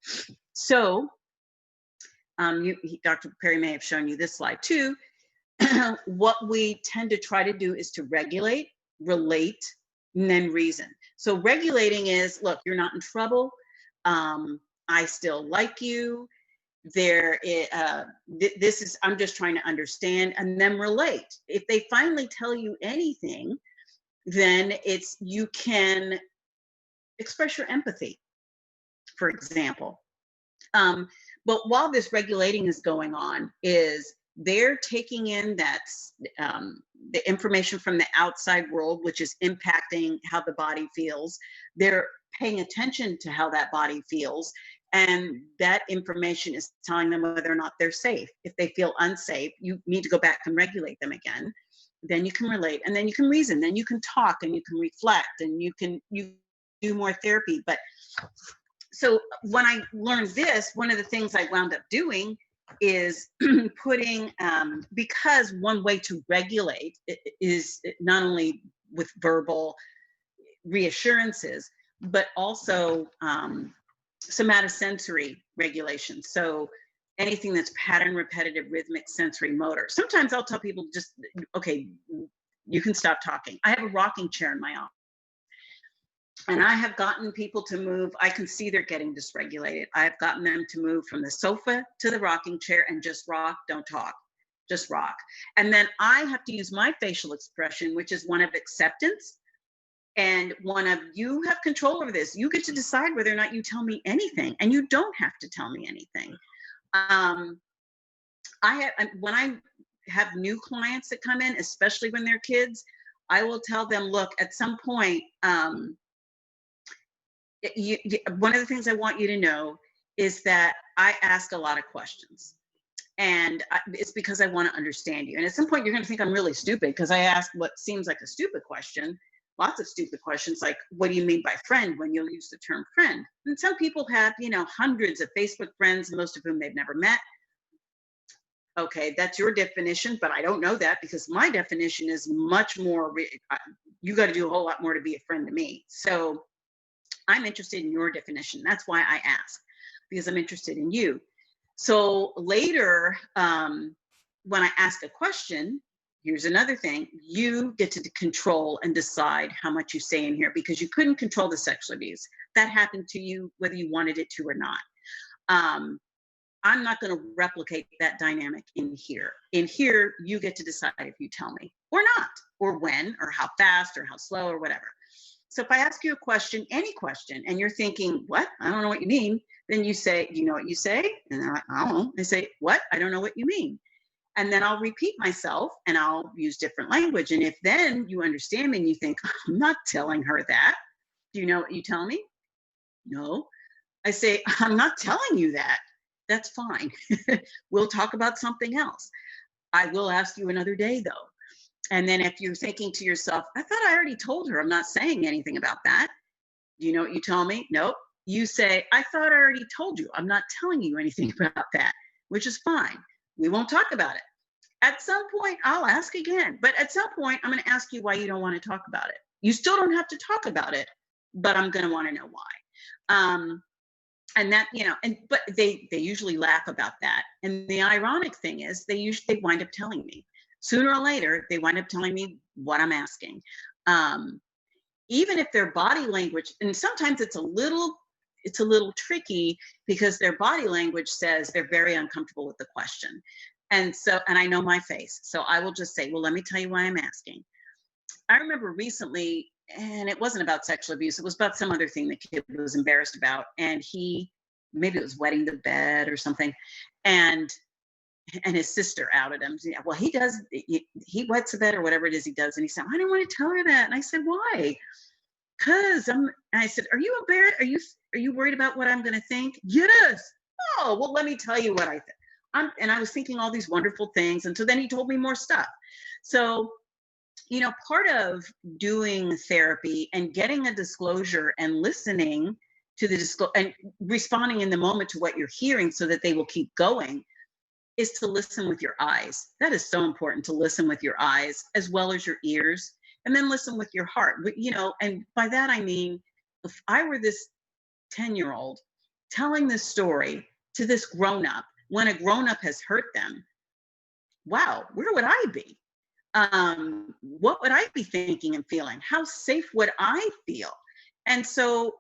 So Dr. Perry may have shown you this slide too. What we tend to try to do is to regulate, relate, and then reason. So regulating is, look, you're not in trouble. I still like you. I'm just trying to understand, and then relate. If they finally tell you anything, then you can express your empathy, for example. But while this regulating is going on, they're taking in the information from the outside world, which is impacting how the body feels. They're paying attention to how that body feels, and that information is telling them whether or not they're safe. If they feel unsafe, you need to go back and regulate them again. Then you can relate, and then you can reason, then you can talk, and you can reflect, and you do more therapy. But so when I learned this, one of the things I wound up doing is putting, because one way to regulate is not only with verbal reassurances, but also somatosensory regulation. So anything that's pattern, repetitive, rhythmic, sensory, motor. Sometimes I'll tell people, just, okay, you can stop talking. I have a rocking chair in my office. And I have gotten people to move. I can see they're getting dysregulated. I've gotten them to move from the sofa to the rocking chair and just rock, don't talk, just rock. And then I have to use my facial expression, which is one of acceptance and one of, you have control over this. You get to decide whether or not you tell me anything, and you don't have to tell me anything. When I have new clients that come in, especially when they're kids, I will tell them, look, at some point, one of the things I want you to know is that I ask a lot of questions, and it's because I want to understand you. And at some point you're going to think I'm really stupid because I ask what seems like a stupid question, lots of stupid questions, like, what do you mean by friend, when you'll use the term friend? And some people have, hundreds of Facebook friends, most of whom they've never met. Okay, that's your definition, but I don't know that, because my definition is much more, you got to do a whole lot more to be a friend to me. So I'm interested in your definition. That's why I ask, because I'm interested in you. So later, when I ask a question, here's another thing. You get to control and decide how much you say in here, because you couldn't control the sexual abuse. That happened to you whether you wanted it to or not. I'm not going to replicate that dynamic in here. In here, you get to decide if you tell me or not, or when, or how fast, or how slow, or whatever. So if I ask you a question, any question, and you're thinking, what? I don't know what you mean. Then you say, do you know what you say? And I don't know. I say, what? I don't know what you mean. And then I'll repeat myself and I'll use different language. And if then you understand me and you think, I'm not telling her that. Do you know what you tell me? No. I say, I'm not telling you that. That's fine. We'll talk about something else. I will ask you another day though. And then if you're thinking to yourself, I thought I already told her, I'm not saying anything about that. Do you know what you tell me? Nope. You say, I thought I already told you, I'm not telling you anything about that, which is fine. We won't talk about it. At some point, I'll ask again. But at some point, I'm going to ask you why you don't want to talk about it. You still don't have to talk about it, but I'm going to want to know why. And that, but they usually laugh about that. And the ironic thing is they wind up telling me. Sooner or later, they wind up telling me what I'm asking. Even if their body language, and sometimes it's a little tricky because their body language says they're very uncomfortable with the question. And I know my face. So I will just say, well, let me tell you why I'm asking. I remember recently, and it wasn't about sexual abuse, it was about some other thing the kid was embarrassed about. And maybe it was wetting the bed or something. And his sister outed him. Yeah, well, he wets the bed or whatever it is he does. And he said, I don't want to tell her that. And I said, why? Because I said, are you embarrassed? Are you worried about what I'm going to think? Yes. Oh, well, let me tell you what I think. And I was thinking all these wonderful things. And so then he told me more stuff. So, part of doing therapy and getting a disclosure and listening to the and responding in the moment to what you're hearing so that they will keep going is to listen with your eyes. That is so important, to listen with your eyes as well as your ears, and then listen with your heart. But, and by that I mean, if I were this 10-year-old telling this story to this grown-up, when a grown-up has hurt them, wow, where would I be? What would I be thinking and feeling? How safe would I feel? And so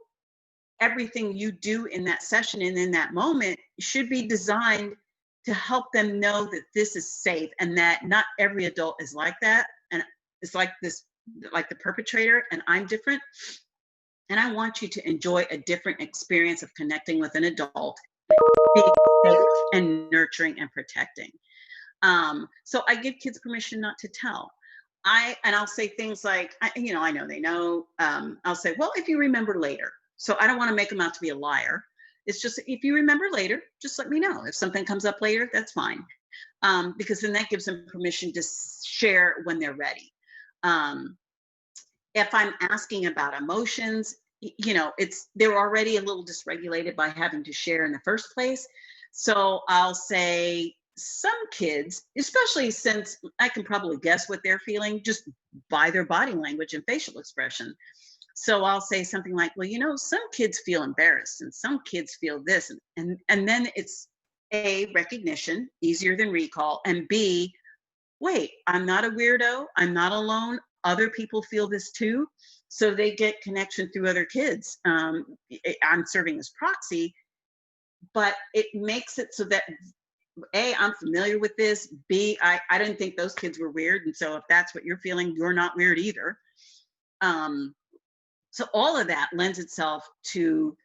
everything you do in that session and in that moment should be designed to help them know that this is safe and that not every adult is like that. And it's like the perpetrator, and I'm different. And I want you to enjoy a different experience of connecting with an adult, being safe and nurturing and protecting. So I give kids permission not to tell. I'll say things like, I know they know. I'll say, well, if you remember later. So I don't want to make them out to be a liar. It's just, if you remember later, just let me know. If something comes up later, that's fine. Because then that gives them permission to share when they're ready. If I'm asking about emotions, they're already a little dysregulated by having to share in the first place. So I'll say, some kids, especially since I can probably guess what they're feeling just by their body language and facial expression. So I'll say something like, well, some kids feel embarrassed and some kids feel this. And then it's A, recognition, easier than recall, and B, wait, I'm not a weirdo. I'm not alone. Other people feel this too. So they get connection through other kids. I'm serving as proxy, but it makes it so that A, I'm familiar with this. B, I didn't think those kids were weird. And so if that's what you're feeling, you're not weird either. So all of that lends itself to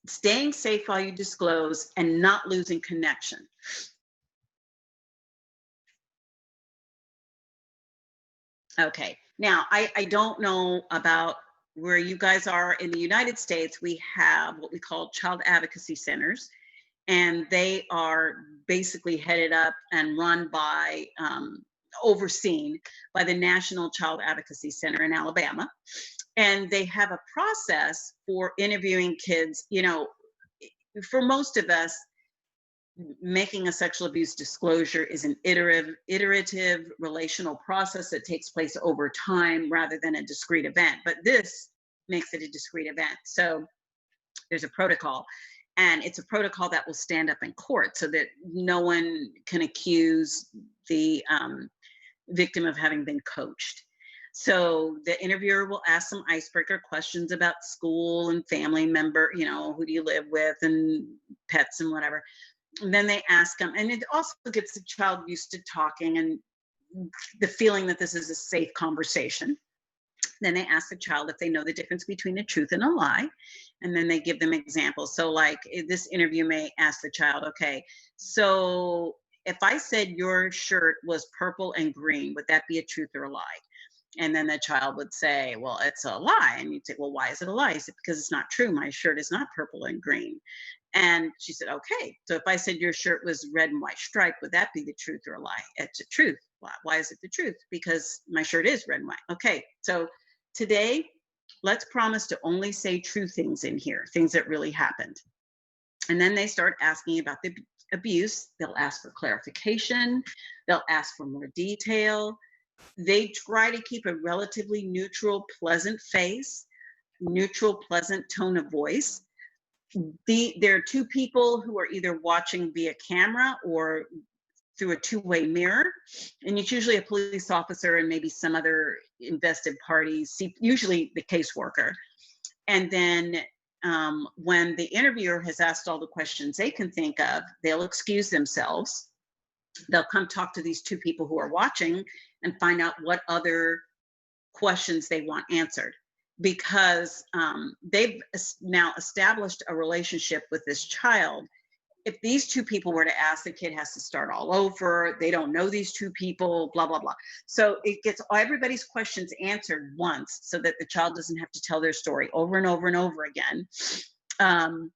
staying safe while you disclose and not losing connection. Okay, now I don't know about where you guys are in the United States. We have what we call child advocacy centers, and they are basically headed up and run by, overseen by the National Child Advocacy Center in Alabama. And they have a process for interviewing kids. For most of us, making a sexual abuse disclosure is an iterative relational process that takes place over time rather than a discrete event. But this makes it a discrete event. So there's a protocol, and it's a protocol that will stand up in court so that no one can accuse the victim of having been coached. So the interviewer will ask some icebreaker questions about school and family member, who do you live with, and pets and whatever. And then they ask them, and it also gets the child used to talking and the feeling that this is a safe conversation. Then they ask the child if they know the difference between a truth and a lie. And then they give them examples. So like this interview may ask the child, okay, so if I said your shirt was purple and green, would that be a truth or a lie? And then the child would say, well, it's a lie. And you'd say, well, why is it a lie? He said, because it's not true. My shirt is not purple and green. And she said, okay, so if I said your shirt was red and white striped, would that be the truth or a lie? It's a truth. Why is it the truth? Because my shirt is red and white. Okay, so today, let's promise to only say true things in here, things that really happened. And then they start asking about the abuse. They'll ask for clarification. They'll ask for more detail. They try to keep a relatively neutral, pleasant face, neutral, pleasant tone of voice. There are two people who are either watching via camera or through a two-way mirror, and it's usually a police officer and maybe some other invested parties, usually the caseworker. And then when the interviewer has asked all the questions they can think of, they'll excuse themselves. They'll come talk to these two people who are watching and find out what other questions they want answered, because they've now established a relationship with this child. If these two people were to ask, the kid has to start all over. They don't know these two people, blah, blah, blah. So it gets everybody's questions answered once so that the child doesn't have to tell their story over and over and over again. And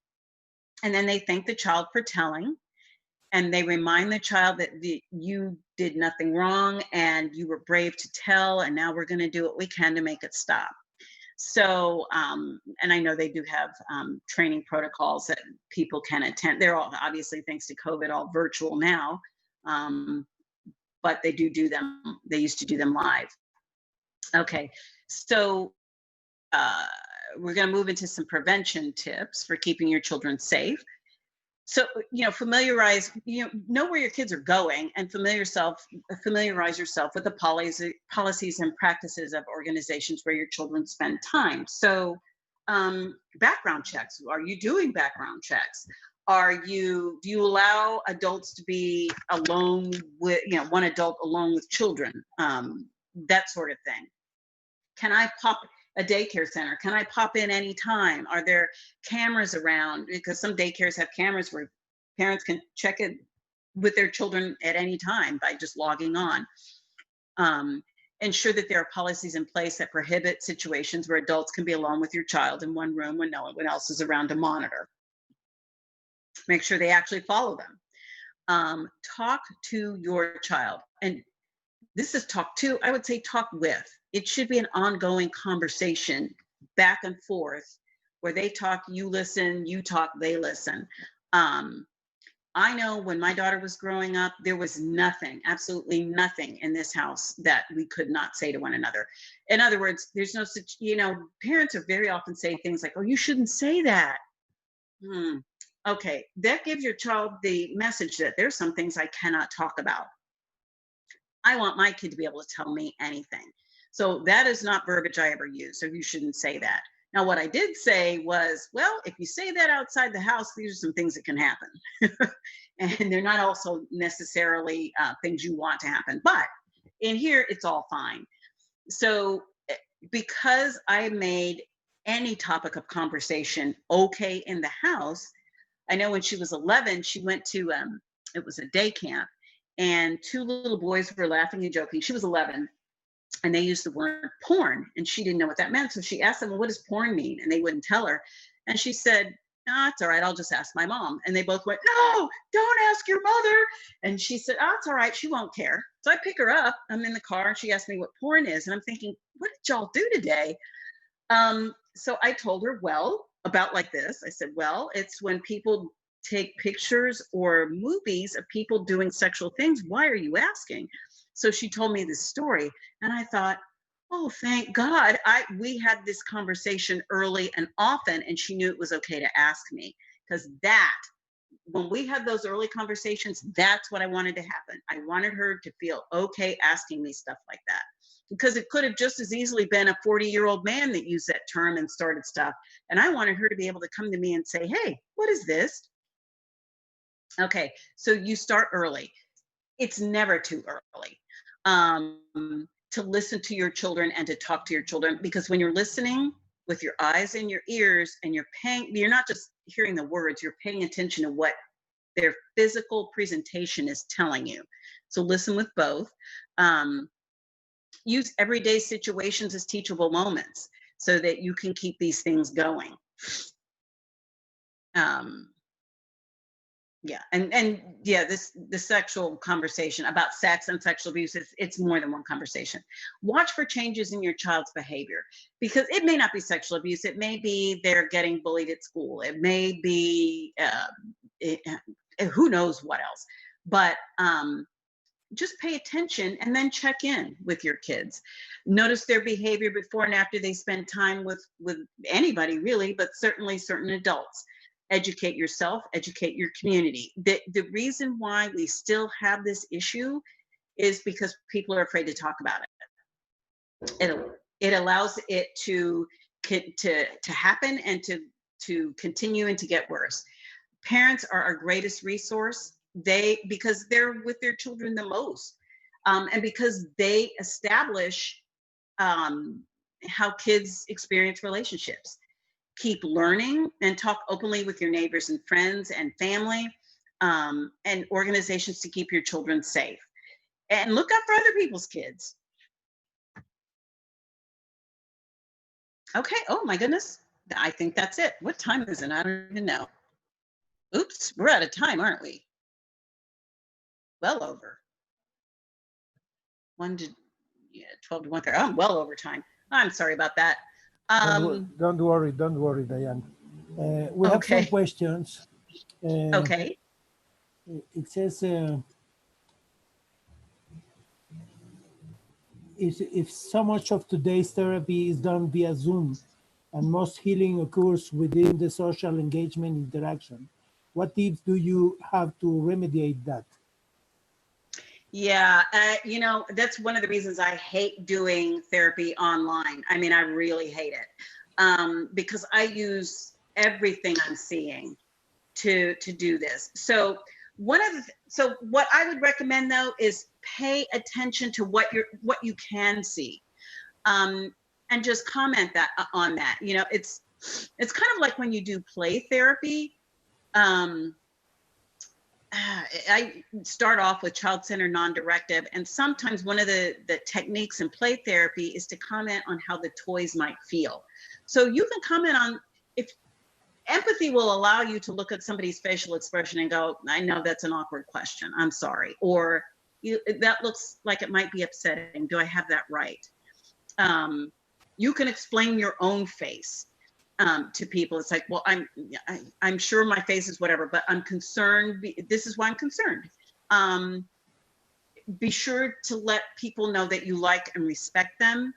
then they thank the child for telling. And they remind the child that you did nothing wrong and you were brave to tell. And now we're going to do what we can to make it stop. So, and I know they do have training protocols that people can attend. They're all, obviously, thanks to COVID, all virtual now, but they do them. They used to do them live. Okay, so we're going to move into some prevention tips for keeping your children safe. So, familiarize, know where your kids are going and familiarize yourself with the policies and practices of organizations where your children spend time. So, background checks. Are you doing background checks? Do you allow adults to be alone with, one adult alone with children? That sort of thing. Can I pop a daycare center? Can I pop in anytime? Are there cameras around? Because some daycares have cameras where parents can check it with their children at any time by just logging on. Ensure that there are policies in place that prohibit situations where adults can be alone with your child in one room when no one else is around to monitor. Make sure they actually follow them. Talk to your child. And this is talk to, I would say talk with. It should be an ongoing conversation back and forth where they talk, you listen, you talk, they listen. I know when my daughter was growing up, there was nothing, absolutely nothing in this house that we could not say to one another. In other words, there's no such, parents are very often say things like, oh, you shouldn't say that. Okay, that gives your child the message that there's some things I cannot talk about. I want my kid to be able to tell me anything. So that is not verbiage I ever use. So you shouldn't say that. Now, what I did say was, well, if you say that outside the house, these are some things that can happen. And they're not also necessarily things you want to happen. But in here, it's all fine. So because I made any topic of conversation okay in the house, I know when she was 11, she went to, it was a day camp, and two little boys were laughing and joking. She was 11. And they used the word porn, and she didn't know what that meant. So she asked them, well, what does porn mean? And they wouldn't tell her. And she said, no, it's all right. I'll just ask my mom. And they both went, no, don't ask your mother. And she said, oh, it's all right. She won't care. So I pick her up. I'm in the car, and she asked me what porn is. And I'm thinking, what did y'all do today? So I told her, well, about like this. I said, well, it's when people take pictures or movies of people doing sexual things. Why are you asking? So she told me this story, and I thought, oh, thank God. We had this conversation early and often, and she knew it was okay to ask me, because when we had those early conversations, that's what I wanted to happen. I wanted her to feel okay asking me stuff like that, because it could have just as easily been a 40-year-old man that used that term and started stuff. And I wanted her to be able to come to me and say, hey, what is this? Okay, so you start early. It's never too early to listen to your children and to talk to your children, because when you're listening with your eyes and your ears and you're not just hearing the words, you're paying attention to what their physical presentation is telling you. So listen with both. Use everyday situations as teachable moments so that you can keep these things going. Yeah, and yeah, the sexual conversation about sex and sexual abuse, it's more than one conversation. Watch for changes in your child's behavior, because it may not be sexual abuse. It may be they're getting bullied at school. It may be who knows what else. But just pay attention and then check in with your kids. Notice their behavior before and after they spend time with anybody really, but certainly certain adults. Educate yourself, educate your community. The reason why we still have this issue is because people are afraid to talk about it. It allows it to happen and to continue and to get worse. Parents are our greatest resource. Because they're with their children the most, and because they establish how kids experience relationships. Keep learning and talk openly with your neighbors and friends and family, and organizations to keep your children safe. And look out for other people's kids. Okay, oh my goodness. I think that's it. What time is it? I don't even know. Oops, we're out of time, aren't we? Well over. 12 to 1:30. Oh, I'm well over time. I'm sorry about that. Don't worry, Diane. We have some questions. Okay. It says, if so much of today's therapy is done via Zoom and most healing occurs within the social engagement interaction, what tips do you have to remediate that? Yeah, that's one of the reasons I hate doing therapy online. I mean, I really hate it, because I use everything I'm seeing to do this. So what I would recommend though is pay attention to what you can see, and just comment on that. It's kind of like when you do play therapy. I start off with child-centered non-directive, and sometimes one of the techniques in play therapy is to comment on how the toys might feel. So you can comment on, if empathy will allow you to look at somebody's facial expression and go, I know that's an awkward question, I'm sorry, or that looks like it might be upsetting, do I have that right? You can explain your own face to people. It's like, well, I'm sure my face is whatever, but I'm concerned. This is why I'm concerned. Be sure to let people know that you like and respect them,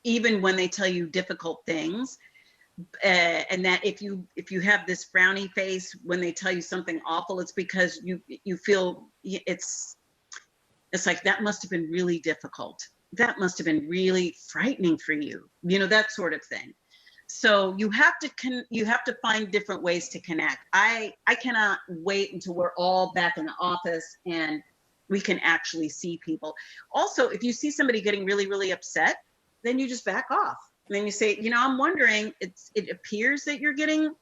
even when they tell you difficult things. And that if you have this frowny face when they tell you something awful, it's because you feel it's like, that must have been really difficult. That must have been really frightening for you, that sort of thing. So you have to find different ways to connect. I cannot wait until we're all back in the office and we can actually see people. Also, if you see somebody getting really, really upset, then you just back off. And then you say, I'm wondering, it appears that you're getting,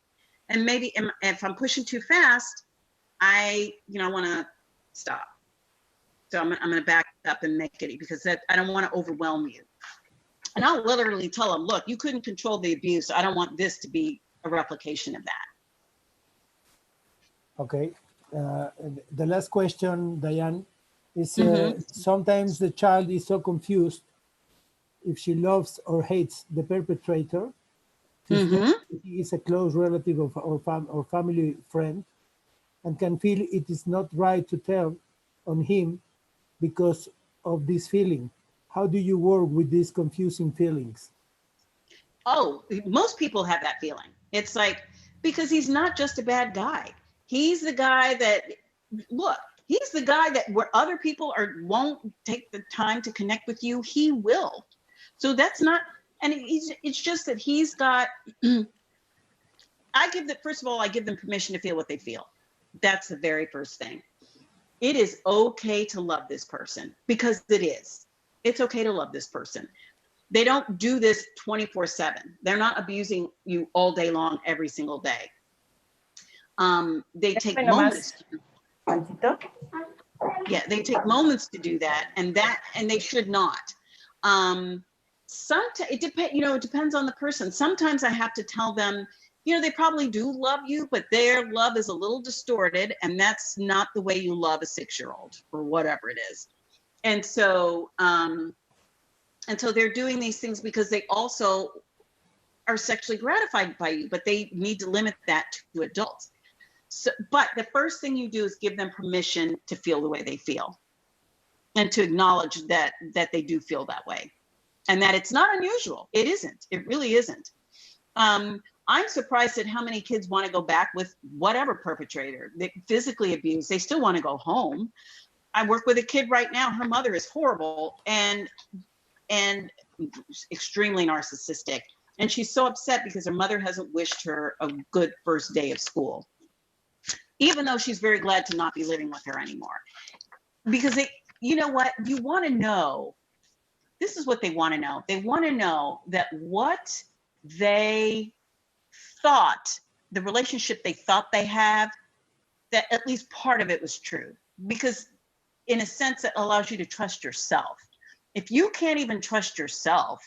and maybe if I'm pushing too fast, I want to stop. So I'm going to back up and make it, because I don't want to overwhelm you. And I'll literally tell them, look, you couldn't control the abuse. I don't want this to be a replication of that. Okay. The last question, Diane, is sometimes the child is so confused if she loves or hates the perpetrator, if he is a close relative or family friend, and can feel it is not right to tell on him because of this feeling. How do you work with these confusing feelings? Oh, most people have that feeling. It's like, because he's not just a bad guy. He's the guy that, he's the guy that where other people won't take the time to connect with you, he will. So that's not, and it's just that he's got, first of all, I give them permission to feel what they feel. That's the very first thing. it is okay to love this person, because it is. It's okay to love this person. They don't do this 24/7. They're not abusing you all day long, every single day. They take moments. Yeah, they take moments to do that, and they should not. Sometimes it depends. You know, it depends on the person. Sometimes I have to tell them, you know, they probably do love you, but their love is a little distorted, and that's not the way you love a 6-year-old or whatever it is. And so they're doing these things because they also are sexually gratified by you, but they need to limit that to adults. So, but the first thing you do is give them permission to feel the way they feel, and to acknowledge that they do feel that way, and that it's not unusual. It isn't. It really isn't. I'm surprised at how many kids want to go back with whatever perpetrator they physically abused. They still want to go home. I work with a kid right now. Her mother is horrible and extremely narcissistic, and she's so upset because her mother hasn't wished her a good first day of school, even though she's very glad to not be living with her anymore. Because you know what, you want to know, this is what they want to know. They want to know that what they thought, the relationship they thought they have, that at least part of it was true. Because in a sense, it allows you to trust yourself. If you can't even trust yourself,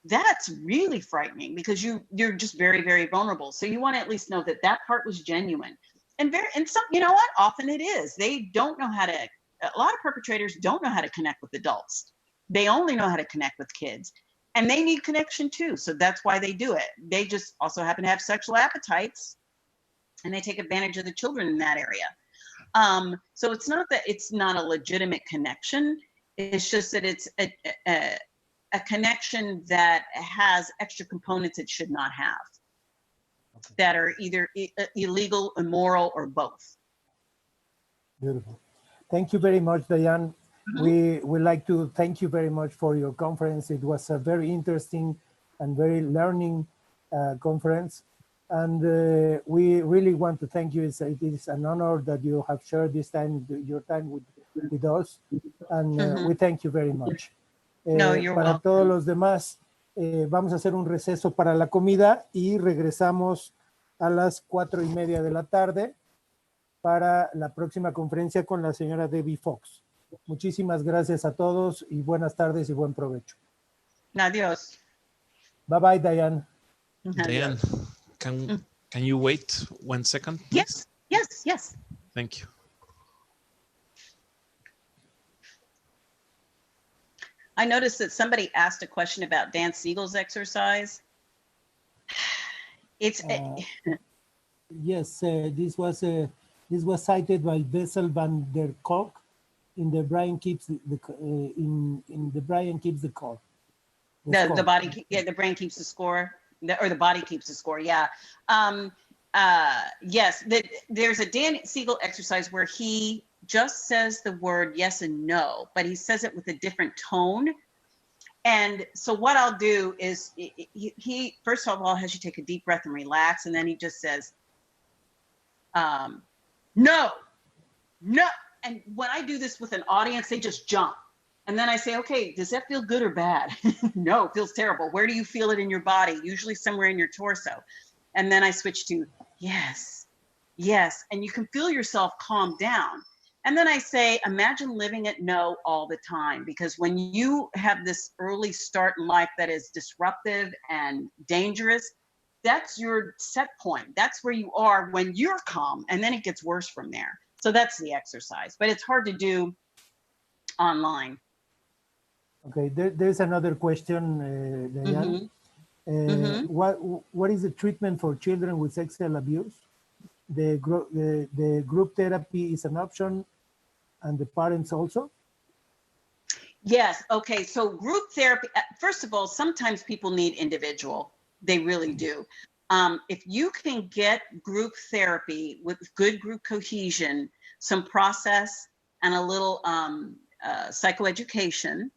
that's really frightening, because you're just very, very vulnerable. So you want to at least know that that part was genuine. And some, you know what, often it is. They don't know how to, a lot of perpetrators don't know how to connect with adults. They only know how to connect with kids, and they need connection too. So that's why they do it. They just also happen to have sexual appetites, and they take advantage of the children in that area. So it's not that it's not a legitimate connection. It's just that it's a connection that has extra components it should not have, that are either illegal, immoral, or both. Beautiful. Thank you very much, Diane. We would like to thank you very much for your conference. It was a very interesting and very learning conference. And we really want to thank you. It is an honor that you have shared this time, your time with us. And we thank you very much. No, you're para welcome. todos los demás, vamos a hacer un receso para la comida y regresamos a las 4:30 de la tarde para la próxima conferencia con la señora Debbie Fox. Muchísimas gracias a todos y buenas tardes y buen provecho. Adiós. Bye bye, Diane. Diane, can you wait 1 second, please? Yes. Thank you. I noticed that somebody asked a question about Dan Siegel's exercise. It's yes, this was cited by Bessel van der Kolk in the Brian Keeps the in the Brian Keeps the Score. The body, yeah, the brain keeps the score, or the body keeps the score. Yeah. Yes, there's a Dan Siegel exercise where he just says the word yes and no, but he says it with a different tone. And so what I'll do is he first of all has you take a deep breath and relax, and then he just says, no. And when I do this with an audience, they just jump. And then I say, okay, does that feel good or bad? No, it feels terrible. Where do you feel it in your body? Usually somewhere in your torso. And then I switch to yes. And you can feel yourself calm down. And then I say, imagine living at no all the time, because when you have this early start in life that is disruptive and dangerous, that's your set point. That's where you are when you're calm, and then it gets worse from there. So that's the exercise, but it's hard to do online. Okay, there's another question, Diane. What is the treatment for children with sexual abuse? The group therapy is an option, and the parents also? Yes, okay, so group therapy, first of all, sometimes people need individual, they really do. If you can get group therapy with good group cohesion, some process, and a little psychoeducation,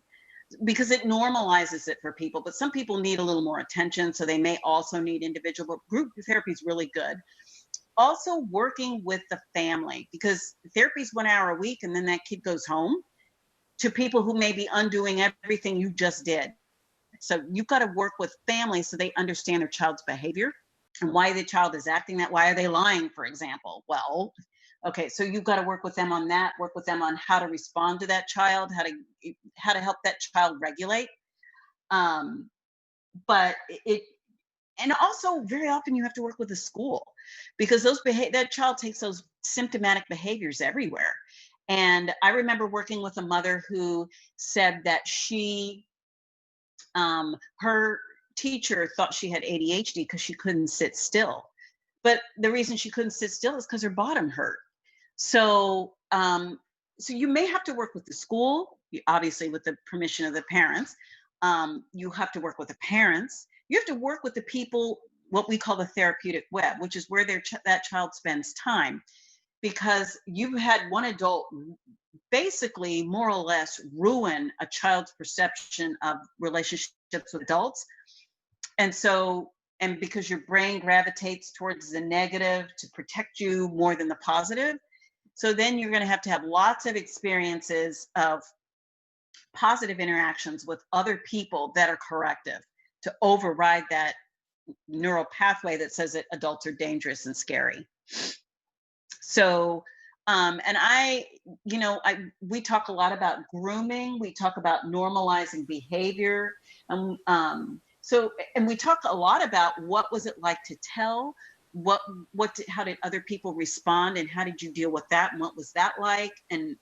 because it normalizes it for people, but some people need a little more attention, so they may also need individual, but group therapy is really good. also working with the family, because therapy is 1 hour a week and then that kid goes home to people who may be undoing everything you just did. So you've got to work with families so they understand their child's behavior and why the child is acting that. Why are they lying, for example? Well, okay, so you've got to work with them on that, work with them on how to respond to that child, how to help that child regulate. But and also very often you have to work with the school, because that child takes those symptomatic behaviors everywhere. And I remember working with a mother who said that her teacher thought she had ADHD because she couldn't sit still. But the reason she couldn't sit still is because her bottom hurt. So, so you may have to work with the school, obviously with the permission of the parents. You have to work with the parents. You have to work with the people, what we call the therapeutic web, which is where that child spends time. Because you've had one adult basically more or less ruin a child's perception of relationships with adults. And so, and because your brain gravitates towards the negative to protect you more than the positive. So then you're going to have lots of experiences of positive interactions with other people that are corrective to override that neural pathway that says that adults are dangerous and scary. So, and we talk a lot about grooming. We talk about normalizing behavior. And we talk a lot about what was it like to tell, how did other people respond, and how did you deal with that, and what was that like, and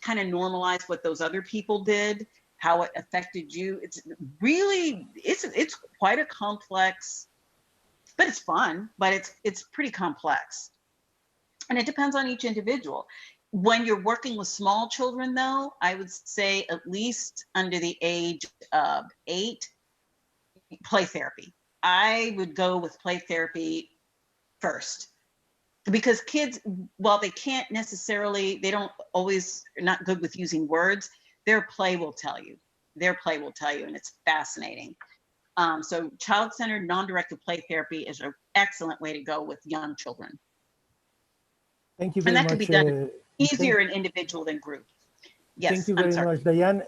kind of normalize what those other people did, how it affected you. It's really, it's quite a complex, but it's fun, but it's pretty complex. And it depends on each individual. When you're working with small children, though, I would say at least under the age of 8, play therapy. I would go with play therapy first. Because kids, while they can't necessarily, they don't always, are not good with using words, their play will tell you. And it's fascinating. So child-centered, non-directed play therapy is an excellent way to go with young children. Thank you very much. And that can be done easier in individual than group. Yes, thank you very much, Diane.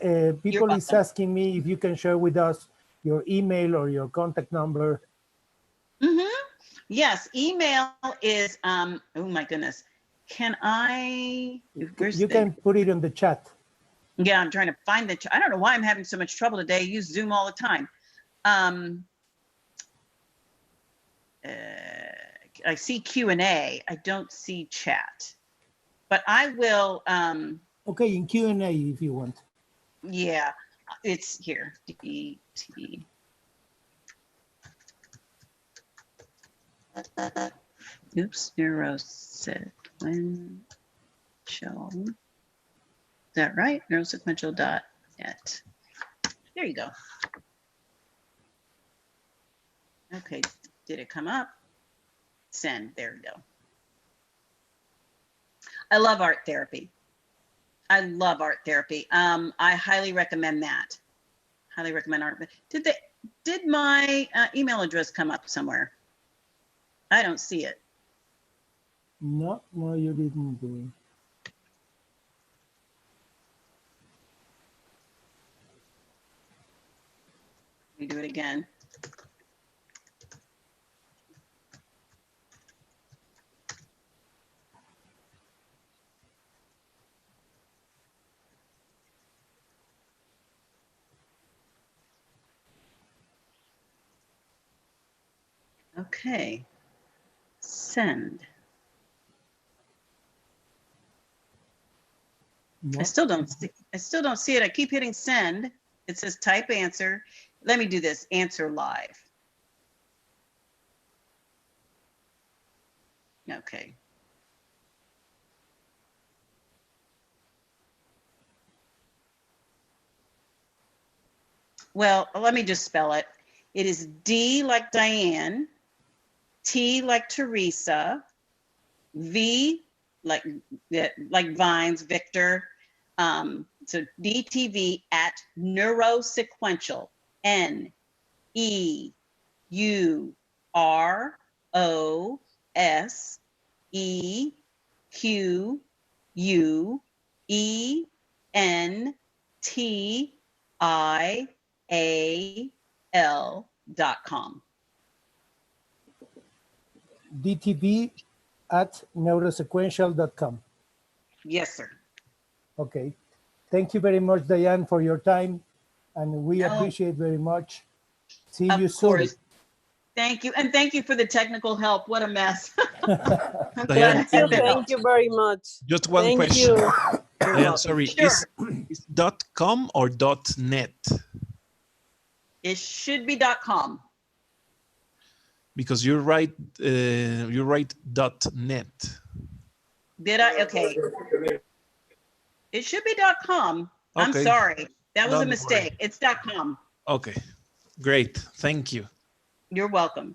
People is asking me if you can share with us your email or your contact number. Mm-hmm. Yes, email is, oh my goodness. Can I? You can put it in the chat. Yeah, I'm trying to find the, I don't know why I'm having so much trouble today. I use Zoom all the time. I see Q&A. I don't see chat, but I will. Okay, in Q&A if you want. Yeah, it's here. DT. Oops, neurosequential. Is that right? Neurosequential.net. There you go. Okay, did it come up? Send, there we go. I love art therapy. I highly recommend that. Highly recommend art. Did my email address come up somewhere? I don't see it. No, you didn't do it. Let me do it again. Okay, send. No. I still don't see it. I keep hitting send. It says type answer. Let me do this, answer live. Okay. Well, let me just spell it. It is D like Diane, T like Teresa, V like Vines, Victor. So DTV at neurosequential, NEUROSEQUENTIAL E Q U E N T I A L.com. dtv@neurosequential.com. Yes, sir. Okay. Thank you very much, Diane, for your time. And we No. appreciate very much. See you Of soon. course. Thank you. And thank you for the technical help. What a mess. I'm glad Diane, I had the help. Thank you very much. just one Thank question. you. You're Diane, welcome. sorry, Sure. is .com or .net? It should be .com. Because you write .net. Did I? Okay. It should be .com. I'm Okay. sorry. That was a Don't mistake. worry. It's .com. Okay, great. Thank you. You're welcome.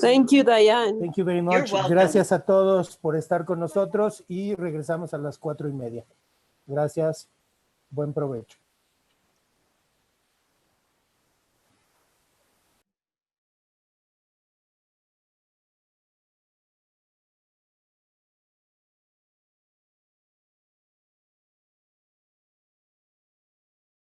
Thank you, Diane. Thank you very You're much. welcome. Gracias a todos por estar con nosotros y regresamos a las 4:30. Gracias. Buen provecho.